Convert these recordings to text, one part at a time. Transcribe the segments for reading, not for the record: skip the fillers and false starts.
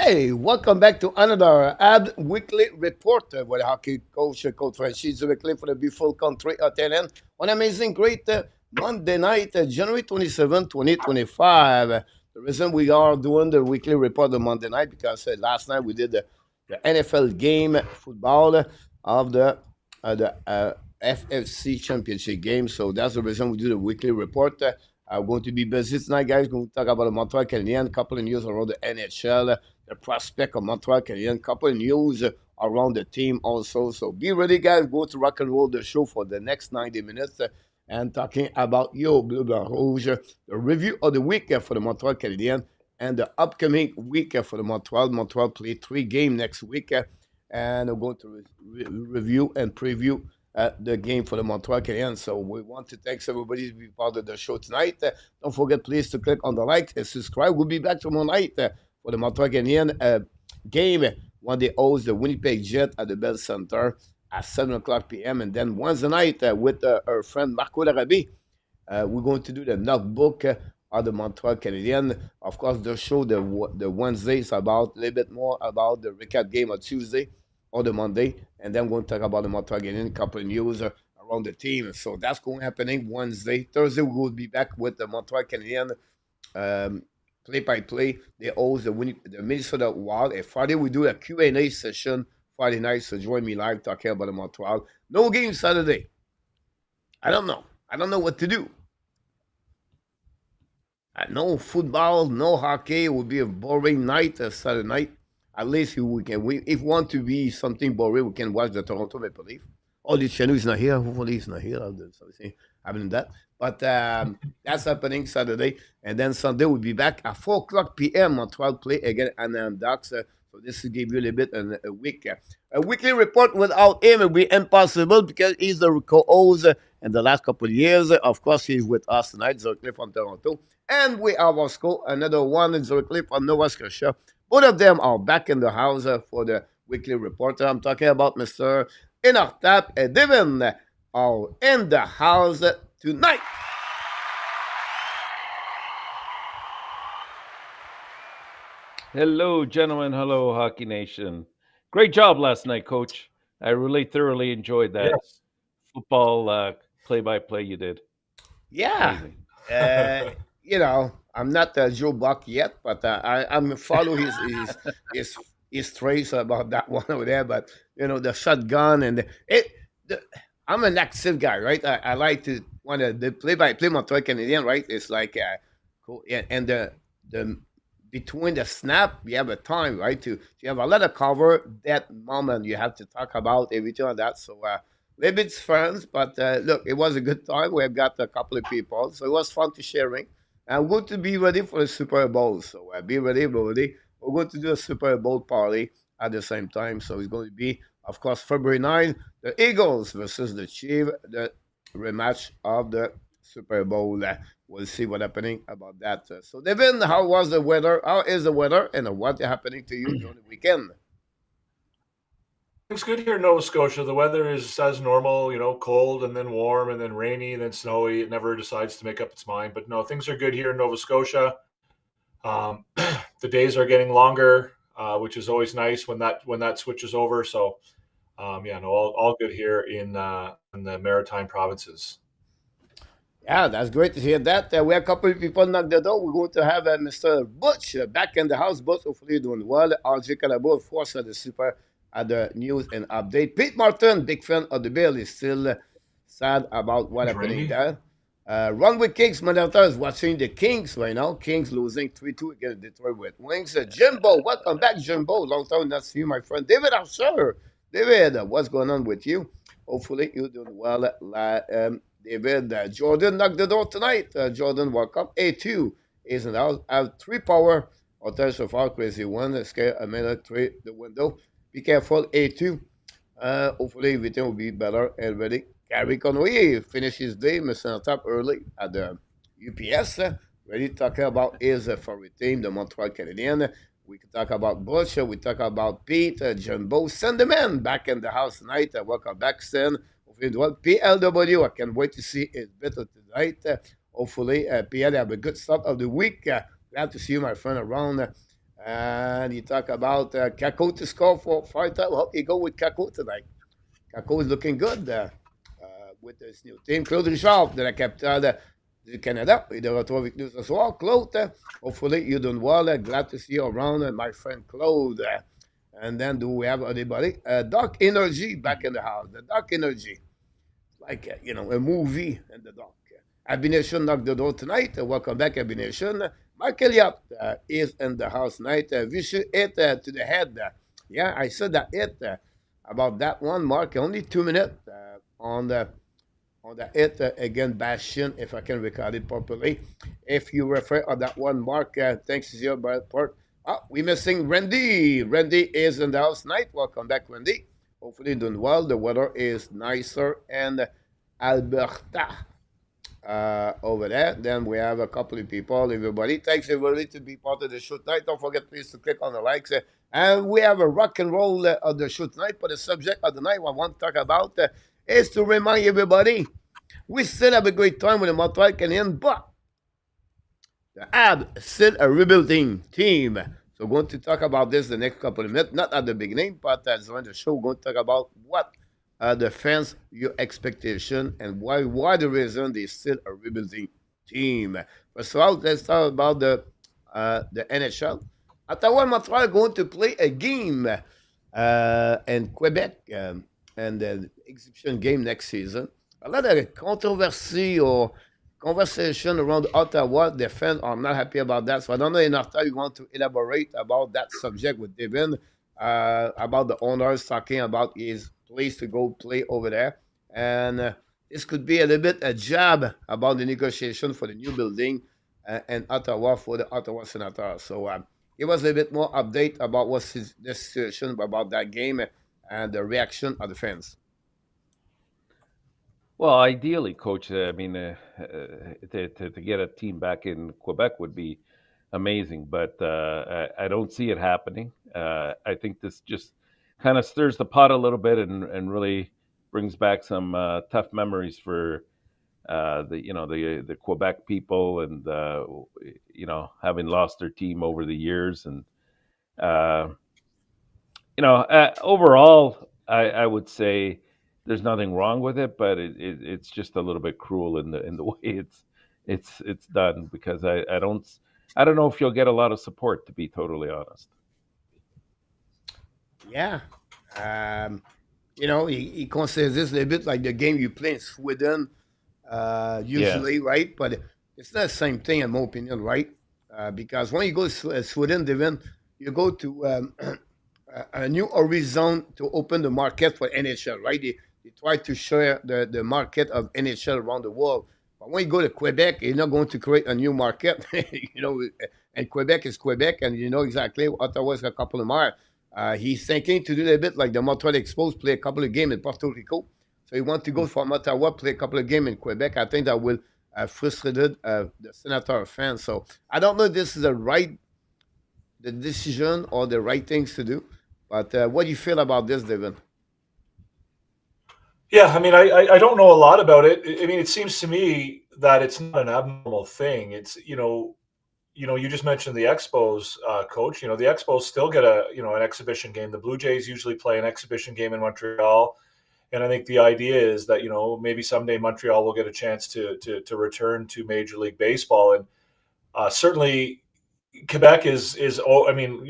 Hey, welcome back to another Ad Weekly Report with hockey coach, Coach Francis Weekly for the beautiful country of Thailand on amazing great Monday night, January 27, 2025. The reason we are doing the weekly report on Monday night because last night we did the NFL game football of the FFC Championship game. So that's the reason we do the weekly report. I'm going to be busy tonight, guys. Going to talk about the Montreal Canadiens, couple of news around the NHL, the prospect of Montreal Canadiens, couple of news around the team also. So be ready, guys. Go to rock and roll the show for the next 90 minutes and talking about your Bleu Blanc Rouge, the review of the week for the Montreal Canadiens and the upcoming week for the Montreal. Montreal play 3 games next week, and I'm going to review and preview the game for the Montreal Canadiens. So we want to thank everybody to be part of the show tonight. Don't forget, please, to click on the like and subscribe. We'll be back tomorrow night for the Montreal Canadiens game when they host the Winnipeg Jet at the Bell Center at 7 o'clock p.m. And then Wednesday night with our friend Marco Larabi, we're going to do the notebook of the Montreal Canadiens. Of course, the show, the Wednesday is about a little bit more about the recap game on Tuesday or the Monday, and then we're going to talk about the Montreal Canadiens, a couple of news around the team. So that's going to happening Wednesday. Thursday, we will be back with the Montreal Canadiens play-by-play. They host the Minnesota Wild. And Friday, we do a Q&A session Friday night, so join me live talking about the Montreal. No game Saturday. I don't know. I don't know what to do. No football, no hockey. It would be a boring night, Saturday night. At least if we want to be something boring, we can watch the Toronto Maple Leaf. Oh, this channel is not here. Hopefully, it's not here. I'll do something happening that. But that's happening Saturday. And then Sunday, we'll be back at 4 o'clock p.m. Montreal play again and Ducks. So this will give you a little bit a week. A weekly report without him will be impossible because he's the co-host in the last couple of years. Of course, he's with us tonight, Zurcliffe from Toronto. And we have also another one in Zurcliffe from Nova Scotia. Both of them are back in the house for the weekly report. I'm talking about Mr. Enortap and Devin are in the house tonight. Hello, gentlemen. Hello, Hockey Nation. Great job last night, Coach. I really thoroughly enjoyed that football play-by-play you did. Yeah. I'm not Joe Buck yet, but I'm follow his trace about that one over there. But the shotgun and I'm an active guy, right? I like to want to the play-by-play Montreal Canadian, right? It's like cool, yeah, and the between the snap, you have a time, right? You have a lot of cover that moment. You have to talk about everything like that. So little bit friends, but look, it was a good time. We've got a couple of people, so it was fun to sharing. I'm going to be ready for the Super Bowl, so be ready, everybody. We're going to do a Super Bowl party at the same time, so it's going to be, of course, February 9, the Eagles versus the Chiefs, the rematch of the Super Bowl. We'll see what's happening about that. So, Devin, how was the weather? How is the weather, and what's happening to you during the weekend? It's good here in Nova Scotia. The weather is as normal, cold and then warm and then rainy and then snowy. It never decides to make up its mind. But no, things are good here in Nova Scotia. The days are getting longer, which is always nice when that switches over. So, all good here in the Maritime provinces. Yeah, that's great to hear that. We have a couple of people knock the door. We're going to have Mr. Butch back in the house. Butch, hopefully you're doing well. RJ Calabo, of course, the super at the news and update. Pete Martin, big fan of the Bill, is still sad about what happening there. Runway Kings monitor is watching the Kings right now. Kings losing 3-2 against Detroit Red Wings. Jimbo, welcome back, Jimbo. Long time not see you, my friend. David, I'm sure. David, what's going on with you? Hopefully you're doing well. David, Jordan knocked the door tonight. Jordan, welcome. A2 is in the house. I have 3 power. Hotel so far, crazy one. Scare a minute, 3 the window. Be careful, A2. Hopefully everything will be better and ready. Gary Conway finished his day, Mr. Top early at the UPS. Ready to talk about his favorite team, the Montreal Canadiens. We can talk about Bush. We talk about Pete, Jumbo. Send the man back in the house tonight. Welcome back, Sen. Hopefully, well, PLW. I can't wait to see his better tonight. Hopefully, PL have a good start of the week. Glad to see you, my friend, around And you talk about Kako to score for five times. Well, you go with Kako tonight. Kako is looking good with this new team. Claude Richard, de la capitale du Canada, est de retour avec nous ce soir. Claude, hopefully you're doing well. Glad to see you around, my friend Claude. And then do we have anybody? Dark Energy back in the house. The Dark Energy, like a movie in the dark. Abination knocked the door tonight. Welcome back, Abination. Mark Elliott is in the house tonight. Vicious hit to the head. Yeah, I said that hit about that one. Mark, only 2 minutes on the hit again, Bastion, if I can record it properly. If you refer on that one, Mark, thanks to your part. Ah, we missing Randy. Randy is in the house tonight. Welcome back, Randy. Hopefully doing well. The weather is nicer in Alberta over there. Then we have a couple of people. Everybody, thanks everybody to be part of the show tonight. Don't forget, please, to click on the likes. And we have a rock and roll of the show tonight. But the subject of the night I want to talk about is to remind everybody we still have a great time with the Montreal Canadiens, but the Habs still a rebuilding team. So we're going to talk about this the next couple of minutes. Not at the beginning, but as during the show, we're going to talk about what the fans, your expectation, and why the reason they still a rebuilding team. First of all, let's talk about the NHL. Ottawa and Montreal are going to play a game in Quebec and the exhibition game next season. A lot of controversy or conversation around Ottawa. The fans are not happy about that. So I don't know enough time you want to elaborate about that subject with Devin, about the owners talking about his place to go play over there. And this could be a little bit a jab about the negotiation for the new building in Ottawa for the Ottawa Senators. So give us a bit more update about what's the situation about that game and the reaction of the fans. Well, ideally, coach, I mean, to get a team back in Quebec would be amazing, but I don't see it happening. I think this just kind of stirs the pot a little bit and really brings back some tough memories for the Quebec people and having lost their team over the years and uh, overall, I would say there's nothing wrong with it, but it's just a little bit cruel in the way it's done because I don't know if you'll get a lot of support, to be totally honest. Yeah. Um, he considers this a little bit like the game you play in Sweden, Yeah. usually, right? But it's not the same thing, in my opinion, right? Because when you go to Sweden, Devin, you go to a new horizon to open the market for NHL, right? They try to share the market of NHL around the world. But when you go to Quebec, you're not going to create a new market, and Quebec is Quebec, and you know exactly Ottawa is a couple of miles. He's thinking to do a bit like the Montreal Expos, play a couple of games in Puerto Rico. So he wants to go from Ottawa, play a couple of games in Quebec. I think that will frustrate the Senator fans. So I don't know if this is the decision or the right things to do. But what do you feel about this, Devin? Yeah, I mean, I don't know a lot about it. I mean, it seems to me that it's not an abnormal thing. It's you just mentioned the Expos, coach. The Expos still get an exhibition game. The Blue Jays usually play an exhibition game in Montreal, and I think the idea is that maybe someday Montreal will get a chance to return to Major League Baseball, and certainly Quebec is. Oh, I mean,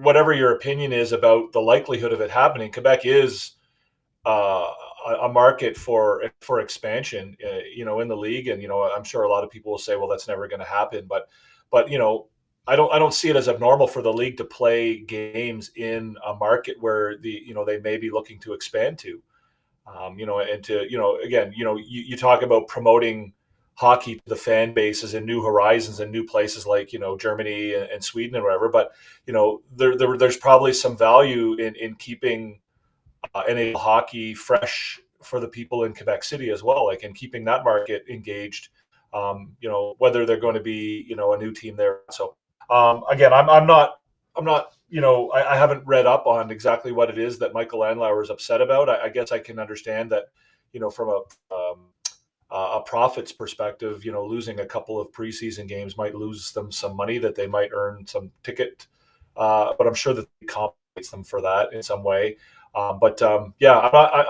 whatever your opinion is about the likelihood of it happening, Quebec is uh, a market for expansion, in the league. And I'm sure a lot of people will say, well, that's never going to happen. But I don't see it as abnormal for the league to play games in a market where they may be looking to expand to. And to again, you talk about promoting hockey to the fan bases and new horizons and new places like Germany and Sweden and whatever. But there's probably some value in keeping NHL hockey fresh for the people in Quebec City as well, like in keeping that market engaged. Whether they're going to be a new team there. So again, I'm not I haven't read up on exactly what it is that Michael Andlauer is upset about. I guess I can understand that from a profits perspective, losing a couple of preseason games might lose them some money that they might earn some ticket. but I'm sure that he compensates them for that in some way. Yeah,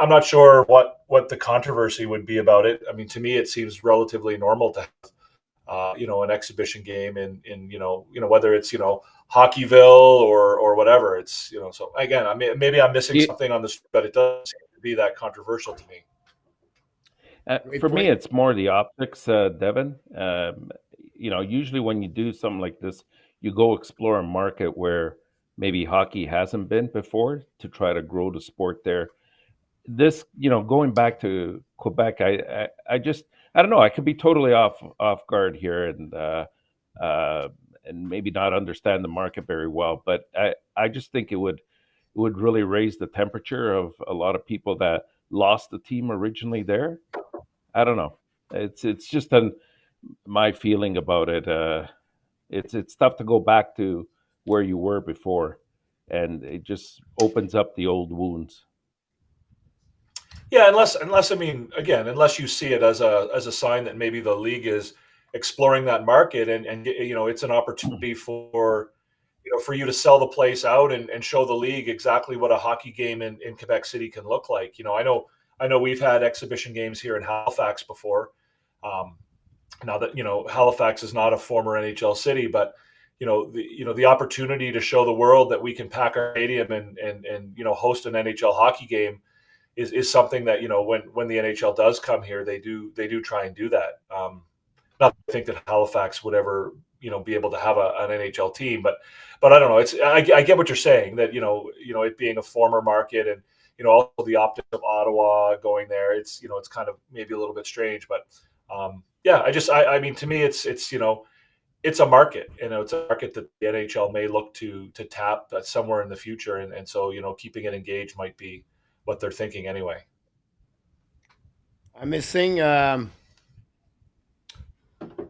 I'm not sure what the controversy would be about it. I mean, to me, it seems relatively normal to have an exhibition game in whether it's Hockeyville or whatever. It's so again, I mean, maybe I'm missing You, something on this, but it doesn't seem to be that controversial to me. Great for me, point. it's more the optics, Devin. Usually when you do something like this, you go explore a market where maybe hockey hasn't been before to try to grow the sport there. This, going back to Quebec, I just, I don't know. I could be totally off guard here, uh, and maybe not understand the market very well. But I just think it would really raise the temperature of a lot of people that lost the team originally there. I don't know. It's just my feeling about it. It's tough to go back to where you were before, and it just opens up the old wounds. Yeah, unless I mean, again, unless you see it as a sign that maybe the league is exploring that market, and it's an opportunity for for you to sell the place out and show the league exactly what a hockey game in Quebec City can look like. I know we've had exhibition games here in Halifax before. Um, Now that Halifax is not a former NHL city, but the opportunity to show the world that we can pack our stadium and host an NHL hockey game is something that when the NHL does come here, they do try and do that. Not that I think that Halifax would ever be able to have an NHL team, but I don't know. I get what you're saying, that it being a former market, and also the optics of Ottawa going there. It's kind of maybe a little bit strange, but yeah, I mean, to me, it's a market. It's a market that the NHL may look to tap somewhere in the future, and so keeping it engaged might be what they're thinking anyway. I'm missing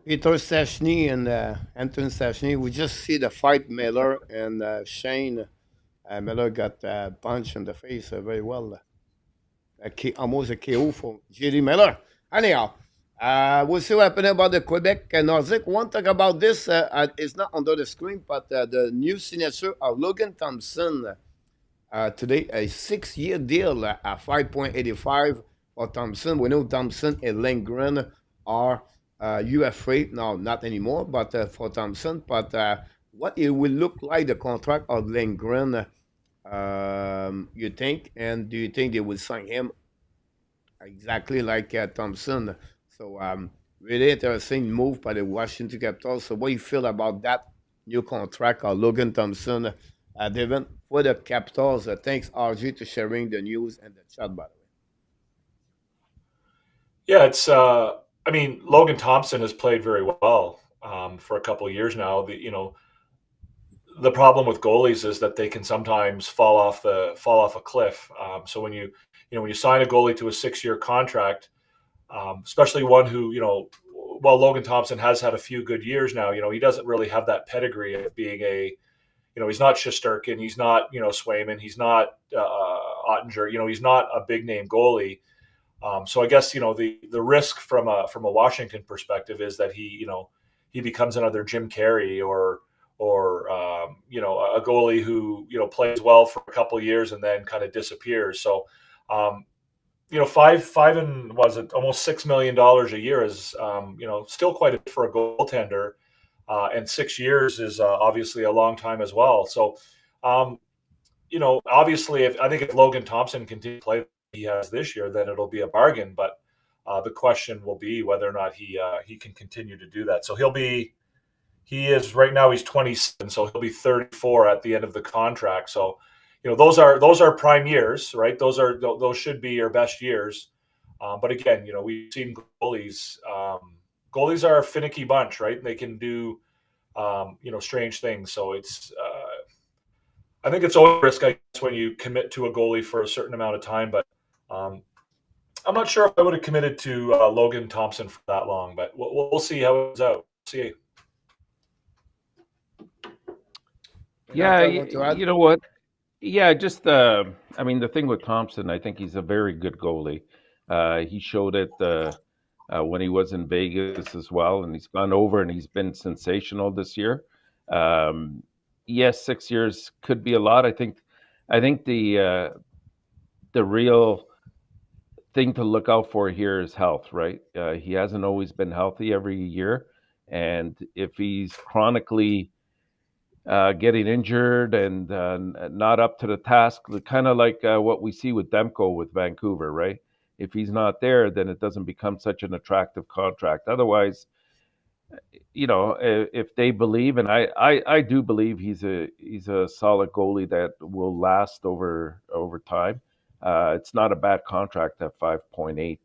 Peter Stachny and Anton Stachny. We just see the fight Miller and Shane. Miller got punched in the face very well. Almost a KO for JD Miller. Anyhow, we'll see what happens about the Quebec Nordic. One thing about this, it's not under the screen, but the new signature of Logan Thompson today, a 6-year deal at 5.85 for Thompson. We know Thompson and Lindgren are UFA now, not anymore, but for Thompson. But what it will look like, the contract of Lindgren, you think? And do you think they will sign him exactly like Thompson? So, really interesting move by the Washington Capitals. So, what do you feel about that new contract of Logan Thompson, Devin, for the Capitals? Thanks, RG, to sharing the news and the chat, by the way. Yeah, I mean, Logan Thompson has played very well for a couple of years now. The problem with goalies is that they can sometimes fall off a cliff. So when you sign a goalie to a 6-year contract, especially one who while Logan Thompson has had a few good years now, he doesn't really have that pedigree of being he's not Shesterkin, he's not Swayman, he's not Ottinger, he's not a big name goalie. So I guess the risk from a Washington perspective is that he becomes another Jim Carey, or a goalie who plays well for a couple of years and then kind of disappears. So um, five and was it almost $6 million a year is still quite a bit for a goaltender, and 6 years is obviously a long time as well. So um, obviously, if Logan Thompson continues to play he has this year, then it'll be a bargain. But the question will be whether or not he can continue to do that. So he is right now, he's 27, so he'll be 34 at the end of the contract. So those are prime years, right? Those should be your best years. But again, we've seen goalies. Goalies are a finicky bunch, right? They can do strange things. So I think it's always a risk, I guess, when you commit to a goalie for a certain amount of time. But um, I'm not sure if I would have committed to Logan Thompson for that long. But we'll see how it goes out. See. Yeah, Renata, want to add? you know what? Yeah, just I mean, the thing with Thompson, I think he's a very good goalie. He showed it when he was in Vegas as well, and he's gone over and he's been sensational this year. Um, yes, 6 years could be a lot. I think the real thing to look out for here is health, right? He hasn't always been healthy every year, and if he's chronically getting injured and not up to the task, kind of like what we see with Demko with Vancouver, right? If he's not there, then it doesn't become such an attractive contract. Otherwise, if they believe, and I do believe he's a solid goalie that will last over time. It's not a bad contract at 5.8.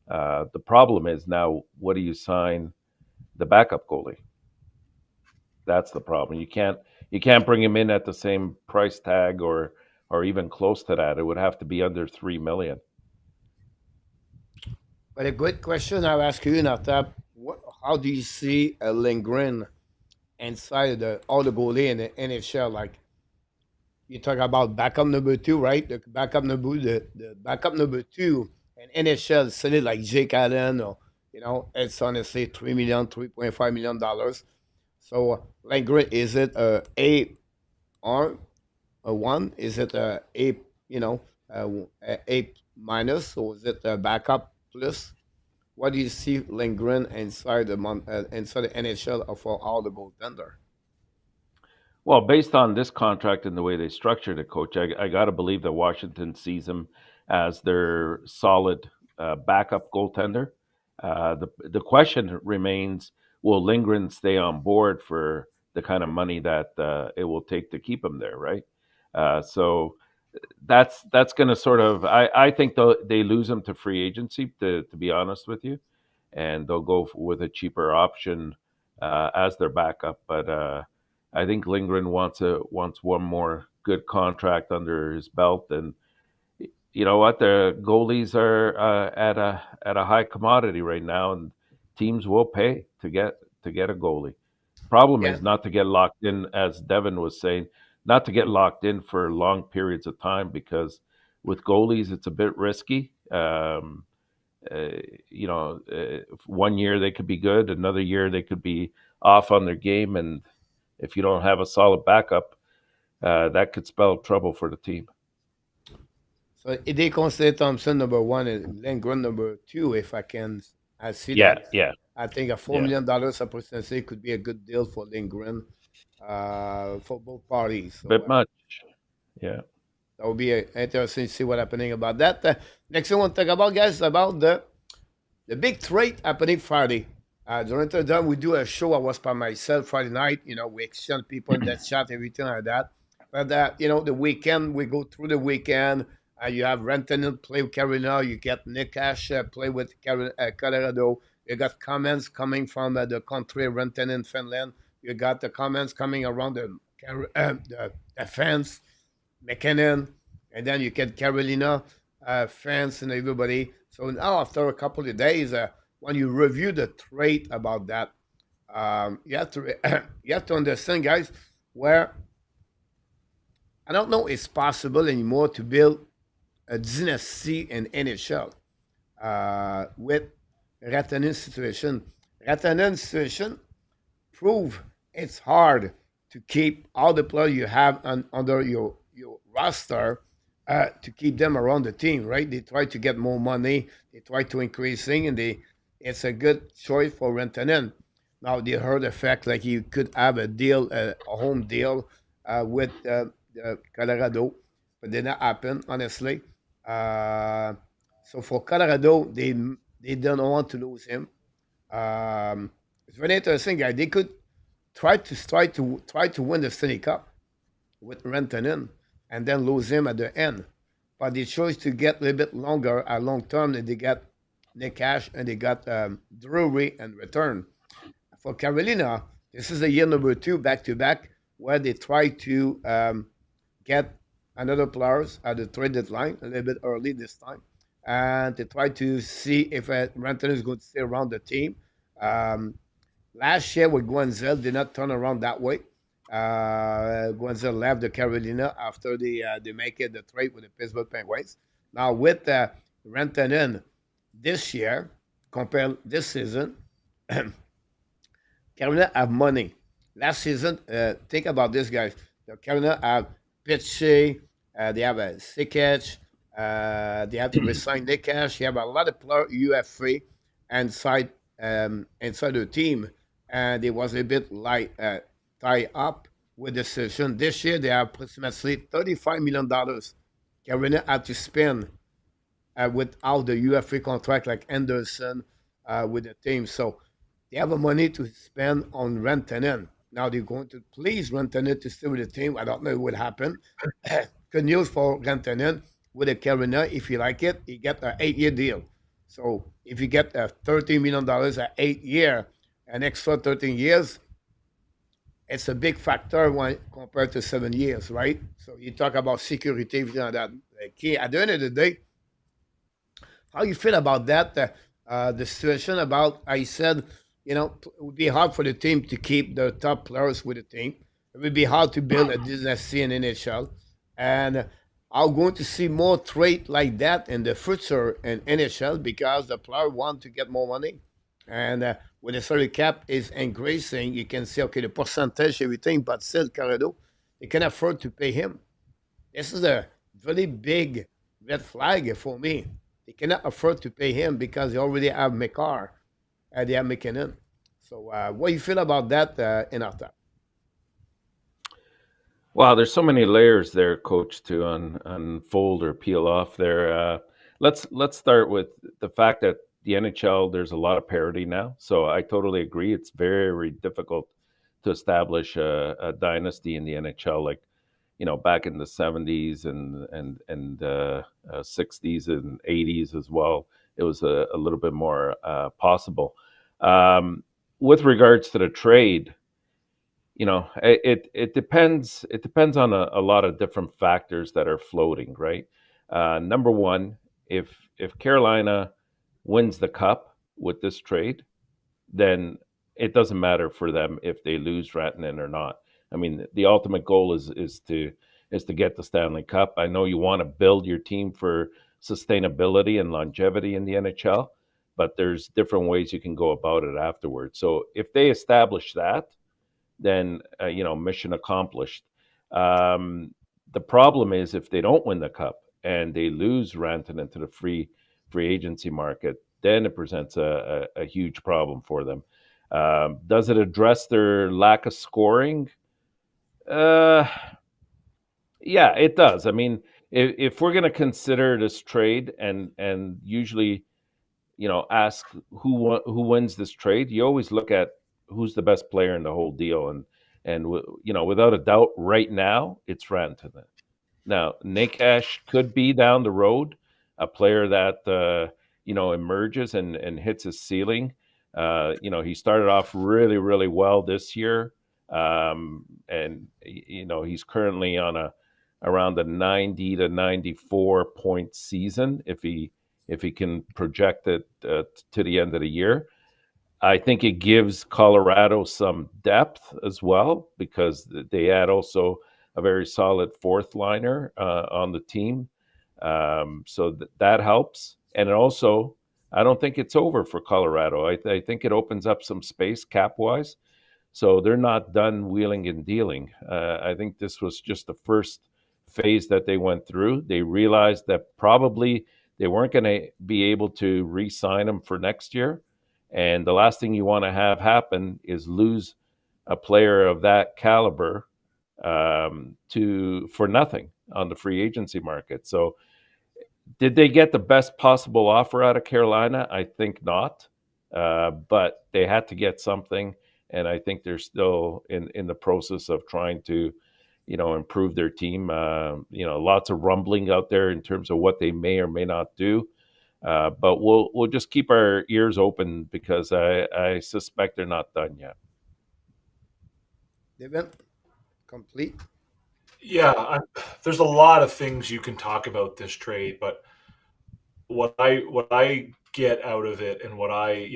The problem is now, what do you sign the backup goalie? That's the problem. You can't bring him in at the same price tag or even close to that. It would have to be under 3 million. But a good question I'll ask you, Enortap, how do you see Lindgren inside all the goalie in the NHL? Like, you talk about backup number two, right? The backup number two in NHL, silly like Jake Allen, or it's honestly 3 million, $3.5 million. So Lindgren, is it a R, a one? Is it you know a minus, or is it a backup plus? What do you see Lindgren inside the NHL for all the goaltender? Well, based on this contract and the way they structured it, coach, I got to believe that Washington sees him as their solid backup goaltender. The question remains: will Lindgren stay on board for the kind of money that it will take to keep him there? Right. So that's going to sort of. I think they lose him to free agency. To be honest with you, and they'll go with a cheaper option as their backup. But I think Lindgren wants one more good contract under his belt, and you know what? The goalies are at a high commodity right now, and teams will pay to get a goalie. Problem Yeah. is not to get locked in, as Devin was saying, not to get locked in for long periods of time, because with goalies it's a bit risky. Uh, 1 year they could be good, another year they could be off on their game, and if you don't have a solid backup, that could spell trouble for the team. So they consider Thompson number one and Lindgren number two. If I see Yeah, that. yeah, I think a yeah. $4 million opportunity could be a good deal for Lindgren, for both parties. So Bit much. Yeah. that would be interesting to see what happening about that. Next thing I want to talk about, guys, about the big trade happening Friday. During the time we do a show, I was by myself Friday night. We exchange people in that chat, everything like that. But the weekend, we go through the weekend. You have Rantanen play with Carolina. You get Nick Ash play with Colorado. You got comments coming from the country Rantanen, Finland. You got the comments coming around the fans, McKinnon, and then you get Carolina fans and everybody. So now, after a couple of days, when you review the trade about that, you have to you have to understand, guys, where I don't know it's possible anymore to build a dynasty in NHL with Rantanen's situation. Rantanen's situation prove it's hard to keep all the players you have under your roster, to keep them around the team, right? They try to get more money, they try to increase things, and it's a good choice for Rantanen. Now they heard the fact like you could have a deal, a home deal with Colorado, but did not happen, honestly. Uh, so for Colorado, they don't want to lose him. It's very interesting, guy. They could try to win the Stanley Cup with Rantanen and then lose him at the end. But they chose to get a little bit longer, a long term, and they got Nick Cash and they got Drury in return. For Carolina, this is a year number two back to back where they try to get another players at the trade deadline a little bit early this time, and they try to see if Rantanen is going to stay around the team. Um, Last year with Gwenzel did not turn around that way. Gwenzel left the Carolina after they make it the trade with the Pittsburgh Penguins. Now with Rantanen this year, compare this season, Carolina have money. Last season, think about this, guys. The Carolina have Pitchy, they have a Sikech, they have to resign Nick Cash. They have a lot of player UFA inside inside the team, and they was a bit like tied up with the decision. This year they have approximately $35 million Carolina had to spend without the UFA contract like Anderson with the team. So they have the money to spend on Rantanen. Now they're going to please Rantanen to stay with the team. I don't know what happened. Good news for Rantanen with the Carolina. If you like it, he get an 8-year deal. So if you get $30 million at 8 year, an extra 13 years, it's a big factor when compared to 7 years, right? So you talk about security, that key. At the end of the day, how you feel about that? The situation about I said, it would be hard for the team to keep the top players with the team. It would be hard to build a dynasty in NHL, and I'm going to see more trade like that in the future in NHL because the player want to get more money, and when the salary cap is increasing, you can see okay the percentage everything, but still Corrado, they can afford to pay him. This is a very big red flag for me. They cannot afford to pay him because they already have McCarr and they have McKinnon. So, what do you feel about that in our time? Wow, there's so many layers there, Coach, to unfold or peel off there. Let's start with the fact that the NHL there's a lot of parity now. So I totally agree. It's very difficult to establish a dynasty in the NHL, like back in the '70s and '60s and '80s as well. It was a little bit more possible. Um, with regards to the trade, it depends. It depends on a lot of different factors that are floating, right? Number one, if Carolina wins the cup with this trade, then it doesn't matter for them if they lose Rantanen or not. I mean, the ultimate goal is to get the Stanley Cup. I know you want to build your team for sustainability and longevity in the NHL, but there's different ways you can go about it afterwards. So if they establish that, then mission accomplished. Um, the problem is if they don't win the cup and they lose Rantanen to the free agency market, then it presents a huge problem for them. Does it address their lack of scoring? Uh, yeah, it does. I mean, if we're going to consider this trade and usually ask who wins this trade, you always look at who's the best player in the whole deal, and without a doubt, right now it's Rantanen. Now, Nakash could be down the road a player that emerges and hits his ceiling. He started off really well this year, and he's currently on a around a 90 to 94 point season if he can project it to the end of the year. I think it gives Colorado some depth as well because they had also a very solid fourth liner on the team. So that helps. And it also, I don't think it's over for Colorado. I think it opens up some space cap wise. So they're not done wheeling and dealing. I think this was just the first phase that they went through. They realized that probably they weren't going to be able to re sign him for next year. And the last thing you want to have happen is lose a player of that caliber to for nothing on the free agency market. So, did they get the best possible offer out of Carolina? I think not, but they had to get something, and I think they're still in the process of trying to, improve their team. Lots of rumbling out there in terms of what they may or may not do. But we'll just keep our ears open because I suspect they're not done yet. Devin, complete. Yeah, there's a lot of things you can talk about this trade, but what I get out of it and what I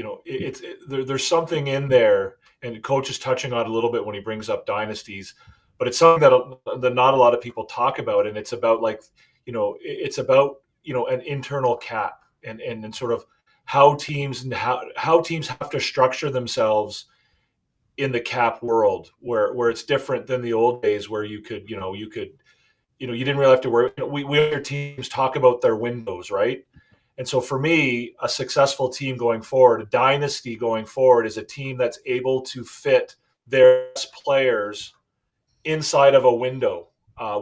there's something in there, and coach is touching on it a little bit when he brings up dynasties, but it's something that not a lot of people talk about, and it's about like it's about an internal cap and sort of how teams have to structure themselves in the cap world, where it's different than the old days, where you could, you didn't really have to worry. We other teams talk about their windows, right? And so for me, a successful team going forward, a dynasty going forward, is a team that's able to fit their best players inside of a window,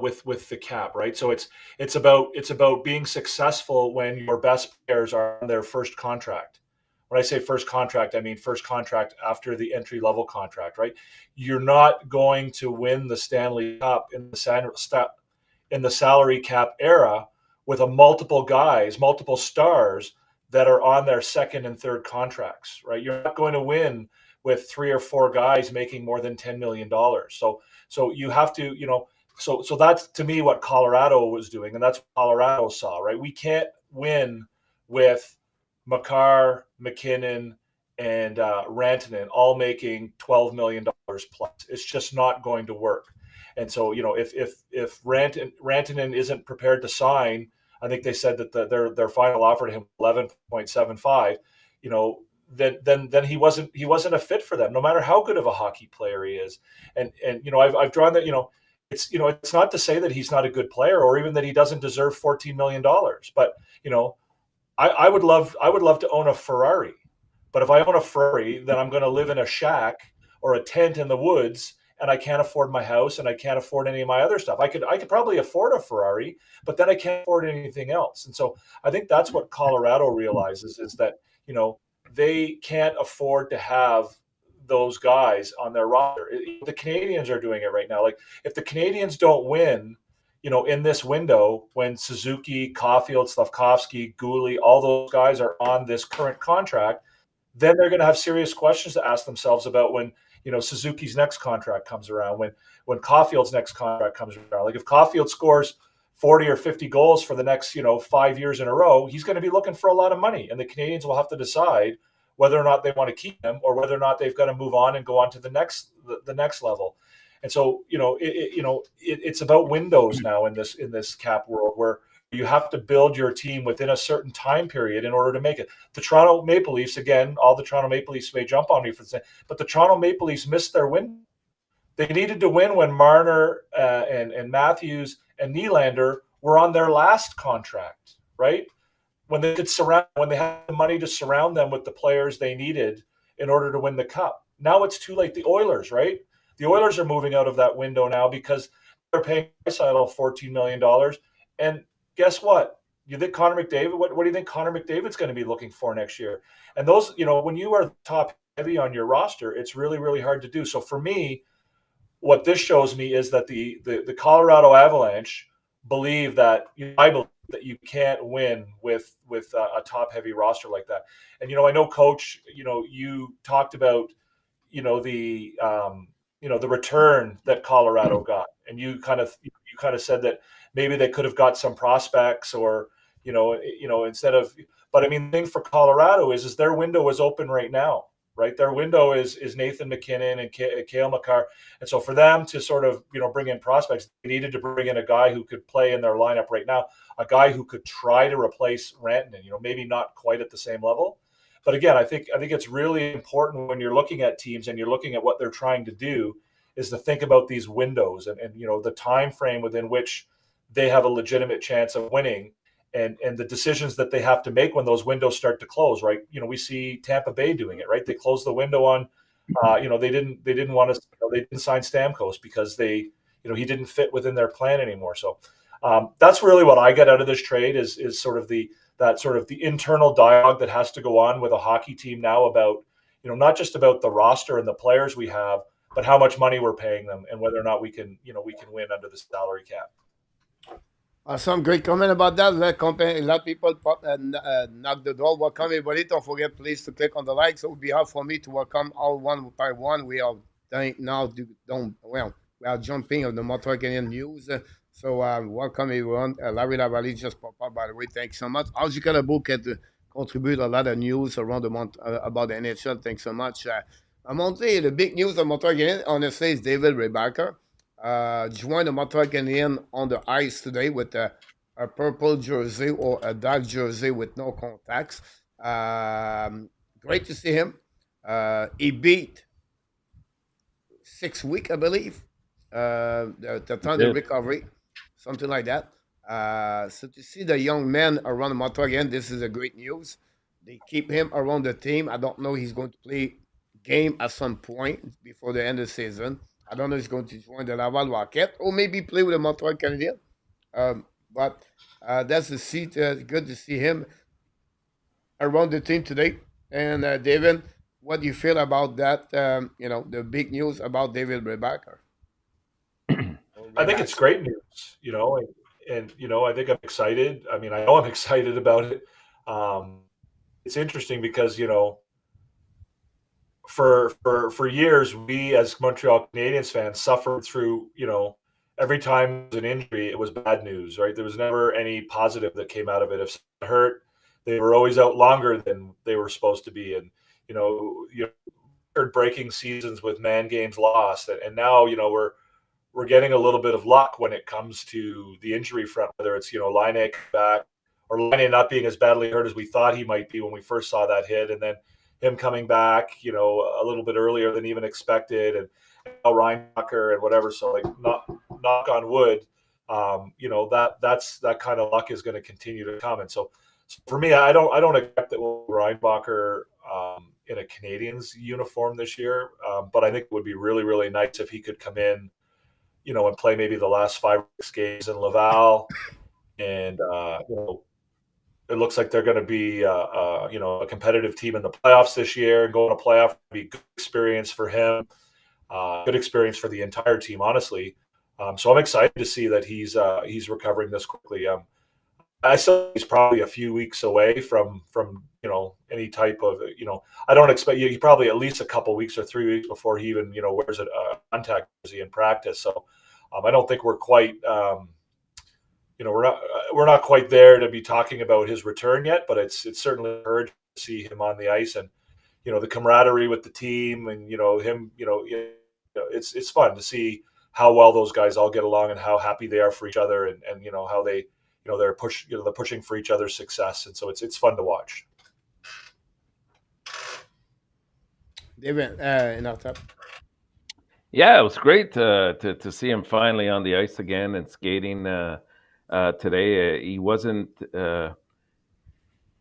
with the cap, right? So it's about being successful when your best players are on their first contract. When I say first contract, I mean first contract after the entry level contract, right? You're not going to win the Stanley Cup in the salary cap era with a multiple guys, multiple stars that are on their second and third contracts, right? You're not going to win with three or four guys making more than $10 million. So you have to, so that's to me what Colorado was doing, and that's what Colorado saw, right? We can't win with Makar, McKinnon, and Rantanen all making $12 million plus. It's just not going to work. And so, if Rantanen isn't prepared to sign, I think they said that their final offer to him 11.75. Then he wasn't a fit for them, no matter how good of a hockey player he is. And I've drawn that. It's not to say that he's not a good player, or even that he doesn't deserve $14 million. But I would love to own a Ferrari. But if I own a Ferrari, then I'm going to live in a shack or a tent in the woods, and I can't afford my house, and I can't afford any of my other stuff. I could probably afford a Ferrari, but then I can't afford anything else. And so I think that's what Colorado realizes, is that they can't afford to have those guys on their roster. The Canadiens are doing it right now. Like, if the Canadiens don't win, in this window, when Suzuki, Caulfield, Slavkovsky, Gouli, all those guys are on this current contract, then they're going to have serious questions to ask themselves about when Suzuki's next contract comes around, when Caulfield's next contract comes around. Like, if Caulfield scores 40 or 50 goals for the next 5 years in a row, he's going to be looking for a lot of money, and the Canadiens will have to decide whether or not they want to keep him, or whether or not they've got to move on and go on to the next level. And so it's about windows now in this cap world, where you have to build your team within a certain time period in order to make it. The Toronto Maple Leafs, again, all the Toronto Maple Leafs may jump on me for saying, but the Toronto Maple Leafs missed their win. They needed to win when Marner and Matthews and Nylander were on their last contract, right? When they had the money to surround them with the players they needed in order to win the cup. Now it's too late. The Oilers, right? The Oilers are moving out of that window now because they're paying Draisaitl $14 million. And guess what? You think Connor McDavid? What do you think Connor McDavid's going to be looking for next year? And those, when you are top heavy on your roster, it's really, really hard to do. So for me, what this shows me is that the Colorado Avalanche believe that I believe that you can't win with a top heavy roster like that. And I know, Coach, you talked about the return that Colorado got, and you kind of said that maybe they could have got some prospects, or instead of. But I mean, the thing for Colorado is their window is open right now, right? Their window is Nathan McKinnon and Cale Makar, and so for them to sort of bring in prospects, they needed to bring in a guy who could play in their lineup right now, a guy who could try to replace Rantanen, maybe not quite at the same level. But again, I think it's really important when you're looking at teams and you're looking at what they're trying to do, is to think about these windows and the time frame within which they have a legitimate chance of winning, and the decisions that they have to make when those windows start to close, right? We see Tampa Bay doing it, right? They closed the window on, they didn't want to, they didn't sign Stamkos because he didn't fit within their plan anymore. So that's really what I get out of this trade, is sort of the internal dialogue that has to go on with a hockey team now about, not just about the roster and the players we have, but how much money we're paying them, and whether or not we can win under the salary cap. Some great comment about that. A lot of people knock the door. Welcome, everybody. Don't forget, please, to click on the like. So it would be hard for me to welcome all one by one. We are now we are jumping on the Montreal Canadiens news. So welcome, everyone. Larry Lavallee just popped up, by the way. Thanks so much. As you can contribute a lot of news around about the NHL. Thanks so much. The big news of Montreal Canadiens, honestly, is David Rebacker. Joined the Montreal Canadiens on the ice today with a purple jersey or a dark jersey with no contacts. Great to see him. He beat 6 weeks, I believe. The He time of did. recovery, something like that. So to see the young man around the Montreal again, this is a great news. They keep him around the team. I don't know he's going to play game at some point before the end of the season. I don't know if he's going to join the Laval Rocket or maybe play with the Montreal Canadiens. But that's the seat. Good to see him around the team today. And David, what do you feel about that? The big news about David Rebacker or I think it's Rebacks. great news, and I think I'm excited. I mean, I know I'm excited about it. Um, it's interesting because for years we as Montreal Canadiens fans suffered through every time there was an injury it was bad news, right? There was never any positive that came out of it. If someone hurt, they were always out longer than they were supposed to be, and record breaking seasons with man games lost, and now we're getting a little bit of luck when it comes to the injury front, whether it's Laine back or Laine not being as badly hurt as we thought he might be when we first saw that hit, and then him coming back, a little bit earlier than even expected, and now Reinbacher and whatever. So like, not knock on wood, that kind of luck is going to continue to come, and so for me, I don't expect that we'll Reinbacher in a Canadians uniform this year, but I think it would be really really nice if he could come in and play maybe the last 5 or 6 games in Laval. And, it looks like they're going to be, a competitive team in the playoffs this year. And going to playoff would be a good experience for him, good experience for the entire team, honestly. So I'm excited to see that he's recovering this quickly. I still he's probably a few weeks away from any type of I don't expect he probably at least a couple weeks or 3 weeks before he even wears a contact jersey in practice. So I don't think we're quite we're not quite there to be talking about his return yet, but it's certainly encouraging to see him on the ice, and the camaraderie with the team, and him it's fun to see how well those guys all get along and how happy they are for each other, and how they they're pushing for each other's success, and so it's fun to watch. David, Enortap. Yeah, it was great to see him finally on the ice again and skating today. He wasn't.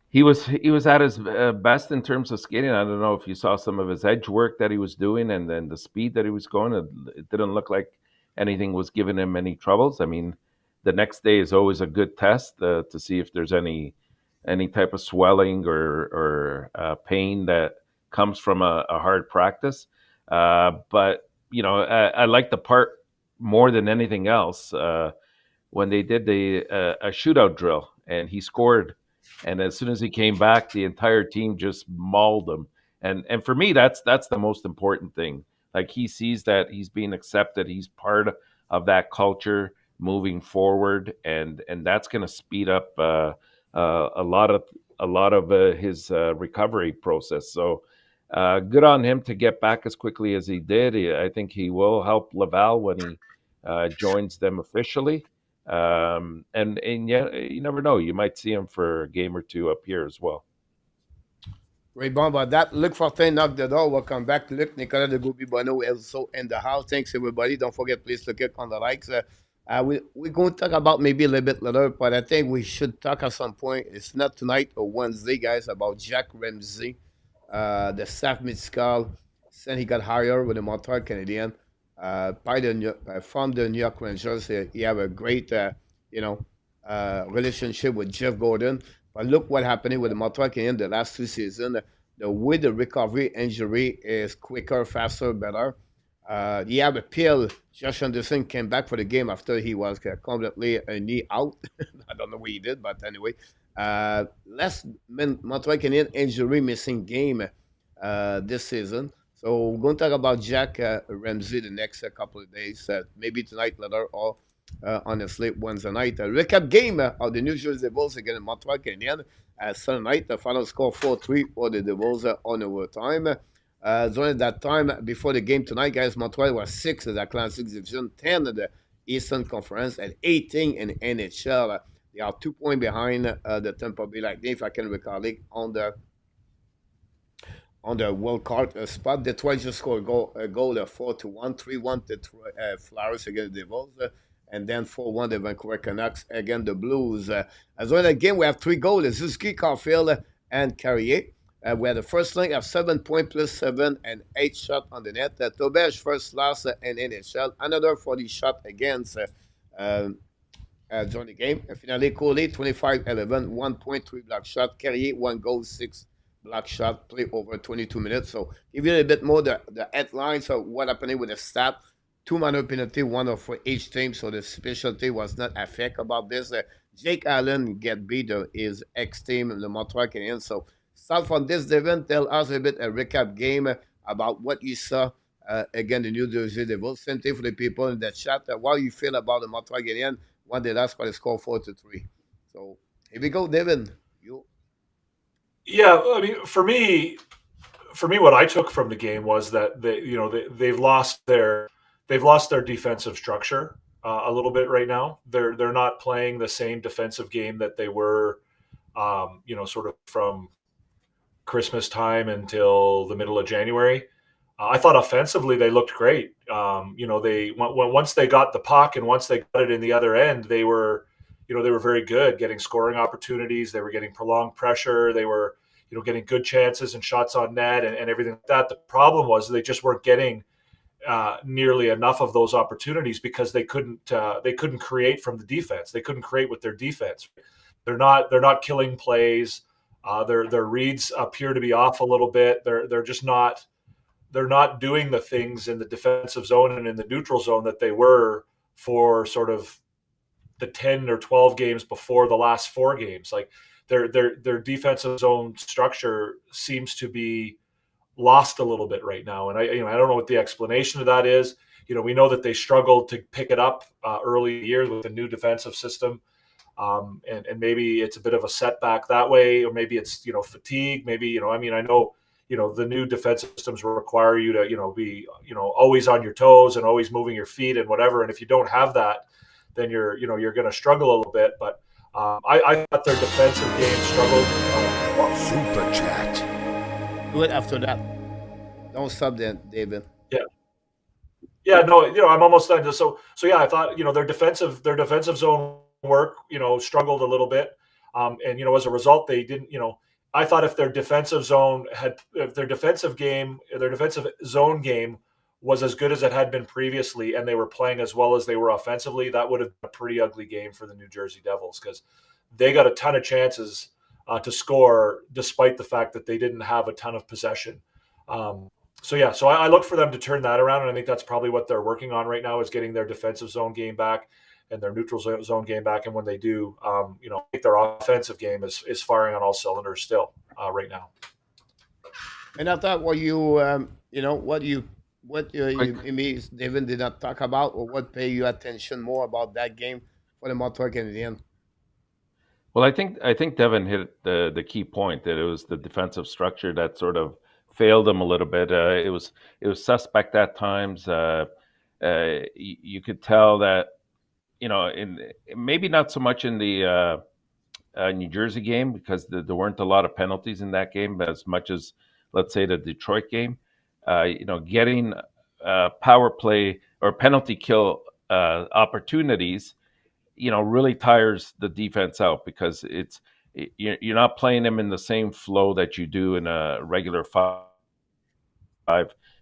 He was at his best in terms of skating. I don't know if you saw some of his edge work that he was doing, and then the speed that he was going. It didn't look like anything was giving him any troubles. I mean, the next day is always a good test to see if there's any type of swelling or pain that comes from a hard practice. But I like the part more than anything else. When they did the a shootout drill and he scored, and as soon as he came back, the entire team just mauled him. And for me, that's the most important thing. Like, he sees that he's being accepted, he's part of that culture moving forward, and that's going to speed up a lot of his recovery process. So good on him to get back as quickly as he did. I think he will help Laval when he joins them officially. And yeah, you never know. You might see him for a game or two up here as well. Great bomb about that. Luc Fortin knocked the door. Welcome back, Luc. Nicolas de Gobi Bono also in the house. Thanks, everybody. Don't forget, please, to click on the likes. We're going to talk about maybe a little bit later, but I think we should talk at some point. It's not tonight or Wednesday, guys, about Jack Ramsey, the staff medical, since he got hired with the Montreal Canadiens from the New York Rangers. He have a great, relationship with Jeff Gordon. But look what happened with the Montreal Canadiens the last 2 seasons. The way the recovery injury is quicker, faster, better. You have a pill. Josh Anderson came back for the game after he was completely a knee out. I don't know what he did, but anyway. Less Montreal Canadiens injury missing game this season. So we're going to talk about Jack Ramsey the next couple of days, maybe tonight, later, or on the slate Wednesday night. Recap game of the New Jersey Devils against Montreal Canadiens. Sunday night, the final score 4-3 for the Devils on overtime. During that time, before the game tonight, guys, Montreal was 6th in the Atlantic Division, 10 in the Eastern Conference, and 18 in the NHL. They are 2 points behind the Tampa Bay Lightning, if I can recall it, on the wild card spot. Detroit just scored a goal 4-1, 3-1 Detroit Flyers against the Devils, and then 4-1 the Vancouver Canucks against the Blues. As well, again, we have three goals: Suzuki, Caulfield, and Carrier. We had the first line of 7 points plus 7 and 8 shot on the net. Tobesh first last in NHL, another 40 shot against uh, during the game. Finally, Coley, 25-11, 1.3 block shot. Carrier, 1 goal, 6 block shot, play over 22 minutes. So, give you a bit more the headlines of what happened with the stat. 2 minor penalty, one for each team, so the specialty was not affected about this. Jake Allen get beat his ex-team, the Montreal Canadiens. So, start from this, Devin, tell us a bit a recap game about what you saw again the New Jersey Devils. Same thing for the people in the chat. What you feel about the Montreal Canadiens when they last by the score 4-3. So here we go, Devin. You Yeah, I mean, for me, what I took from the game was that they've lost their defensive structure a little bit right now. They're not playing the same defensive game that they were, sort of from Christmas time until the middle of January. I thought offensively they looked great. They once they got the puck and once they got it in the other end, they were very good getting scoring opportunities. They were getting prolonged pressure. They were, getting good chances and shots on net and everything like that. The problem was they just weren't getting nearly enough of those opportunities because they couldn't create from the defense. They couldn't create with their defense. They're not killing plays. Their reads appear to be off a little bit. They're not doing the things in the defensive zone and in the neutral zone that they were for sort of the 10 or 12 games before the last 4 games. Like their defensive zone structure seems to be lost a little bit right now. And I don't know what the explanation of that is. We know that they struggled to pick it up early years with the new defensive system. And maybe it's a bit of a setback that way, or maybe it's, fatigue. Maybe, I know, the new defensive systems require you to, be, always on your toes and always moving your feet and whatever. And if you don't have that, then you're going to struggle a little bit. But I thought their defensive game struggled. Super chat. do it after that. Don't stop then, David. Yeah. Yeah, no, I'm almost done. So yeah, I thought, their defensive zone work, struggled a little bit. And, as a result, they didn't, I thought if their defensive zone if their defensive zone game was as good as it had been previously, and they were playing as well as they were offensively, that would have been a pretty ugly game for the New Jersey Devils because they got a ton of chances to score despite the fact that they didn't have a ton of possession. So I look for them to turn that around, and I think that's probably what they're working on right now is getting their defensive zone game back and their neutral zone game back. And when they do, I think their offensive game is firing on all cylinders still right now. And I thought what you Quick, David did not talk about, or what pay you attention more about that game for the Montreal Canadiens. well, I think Devin hit the key point that it was the defensive structure that sort of failed them a little bit. It was suspect at times. You could tell that in maybe not so much in the New Jersey game because there weren't a lot of penalties in that game, but as much as let's say the Detroit game. Getting power play or penalty kill opportunities, really tires the defense out because you're not playing them in the same flow that you do in a regular five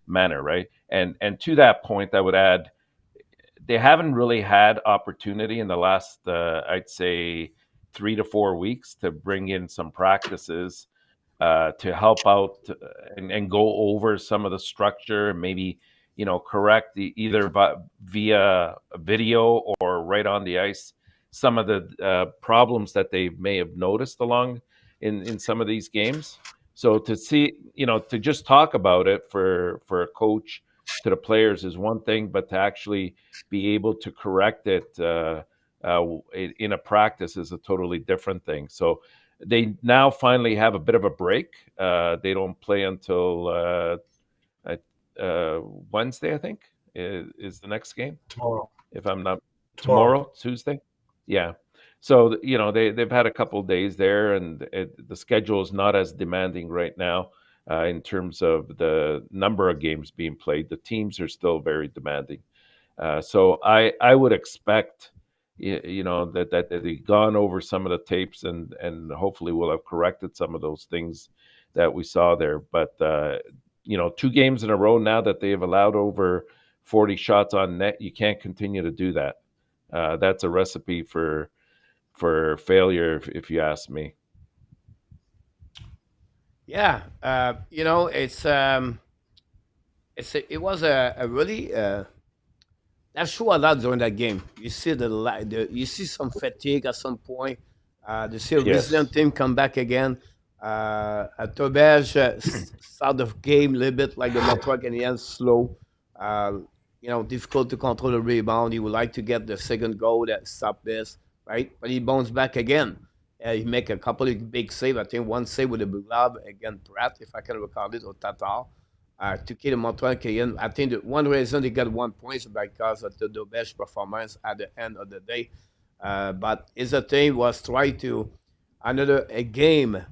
manner, right? And to that point, I would add they haven't really had opportunity in the last, I'd say, 3 to 4 weeks to bring in some practices to help out and go over some of the structure, maybe correct either via video or right on the ice some of the problems that they may have noticed along in some of these games. So to see, to just talk about it for a coach to the players is one thing, but to actually be able to correct it in a practice is a totally different thing. So they now finally have a bit of a break. They don't play until Wednesday, I think, is the next game. Tomorrow. If I'm not tomorrow, Tuesday. Yeah. So they've had a couple of days there, and the schedule is not as demanding right now. in terms of the number of games being played. The teams are still very demanding. So I would expect, that they've gone over some of the tapes, and hopefully we'll have corrected some of those things that we saw there. But 2 games in a row now that they have allowed over 40 shots on net, you can't continue to do that. That's a recipe for failure, if you ask me. Yeah, it was a really that showed a lot during that game. You see you see some fatigue at some point. You see a resilient Yes. team come back again. Tobej start the game a little bit like the Montreal Canadiens, slow. Uh, difficult to control the rebound. He would like to get the second goal that stop this, right? But he bounces back again. He make a couple of big saves. I think one save with the blue glove against Pratt, if I can recall it, or Tatar. To kill the Montreal Canadiens. I think that one reason they got 1 point is because of the best performance at the end of the day. But his team was trying to another a game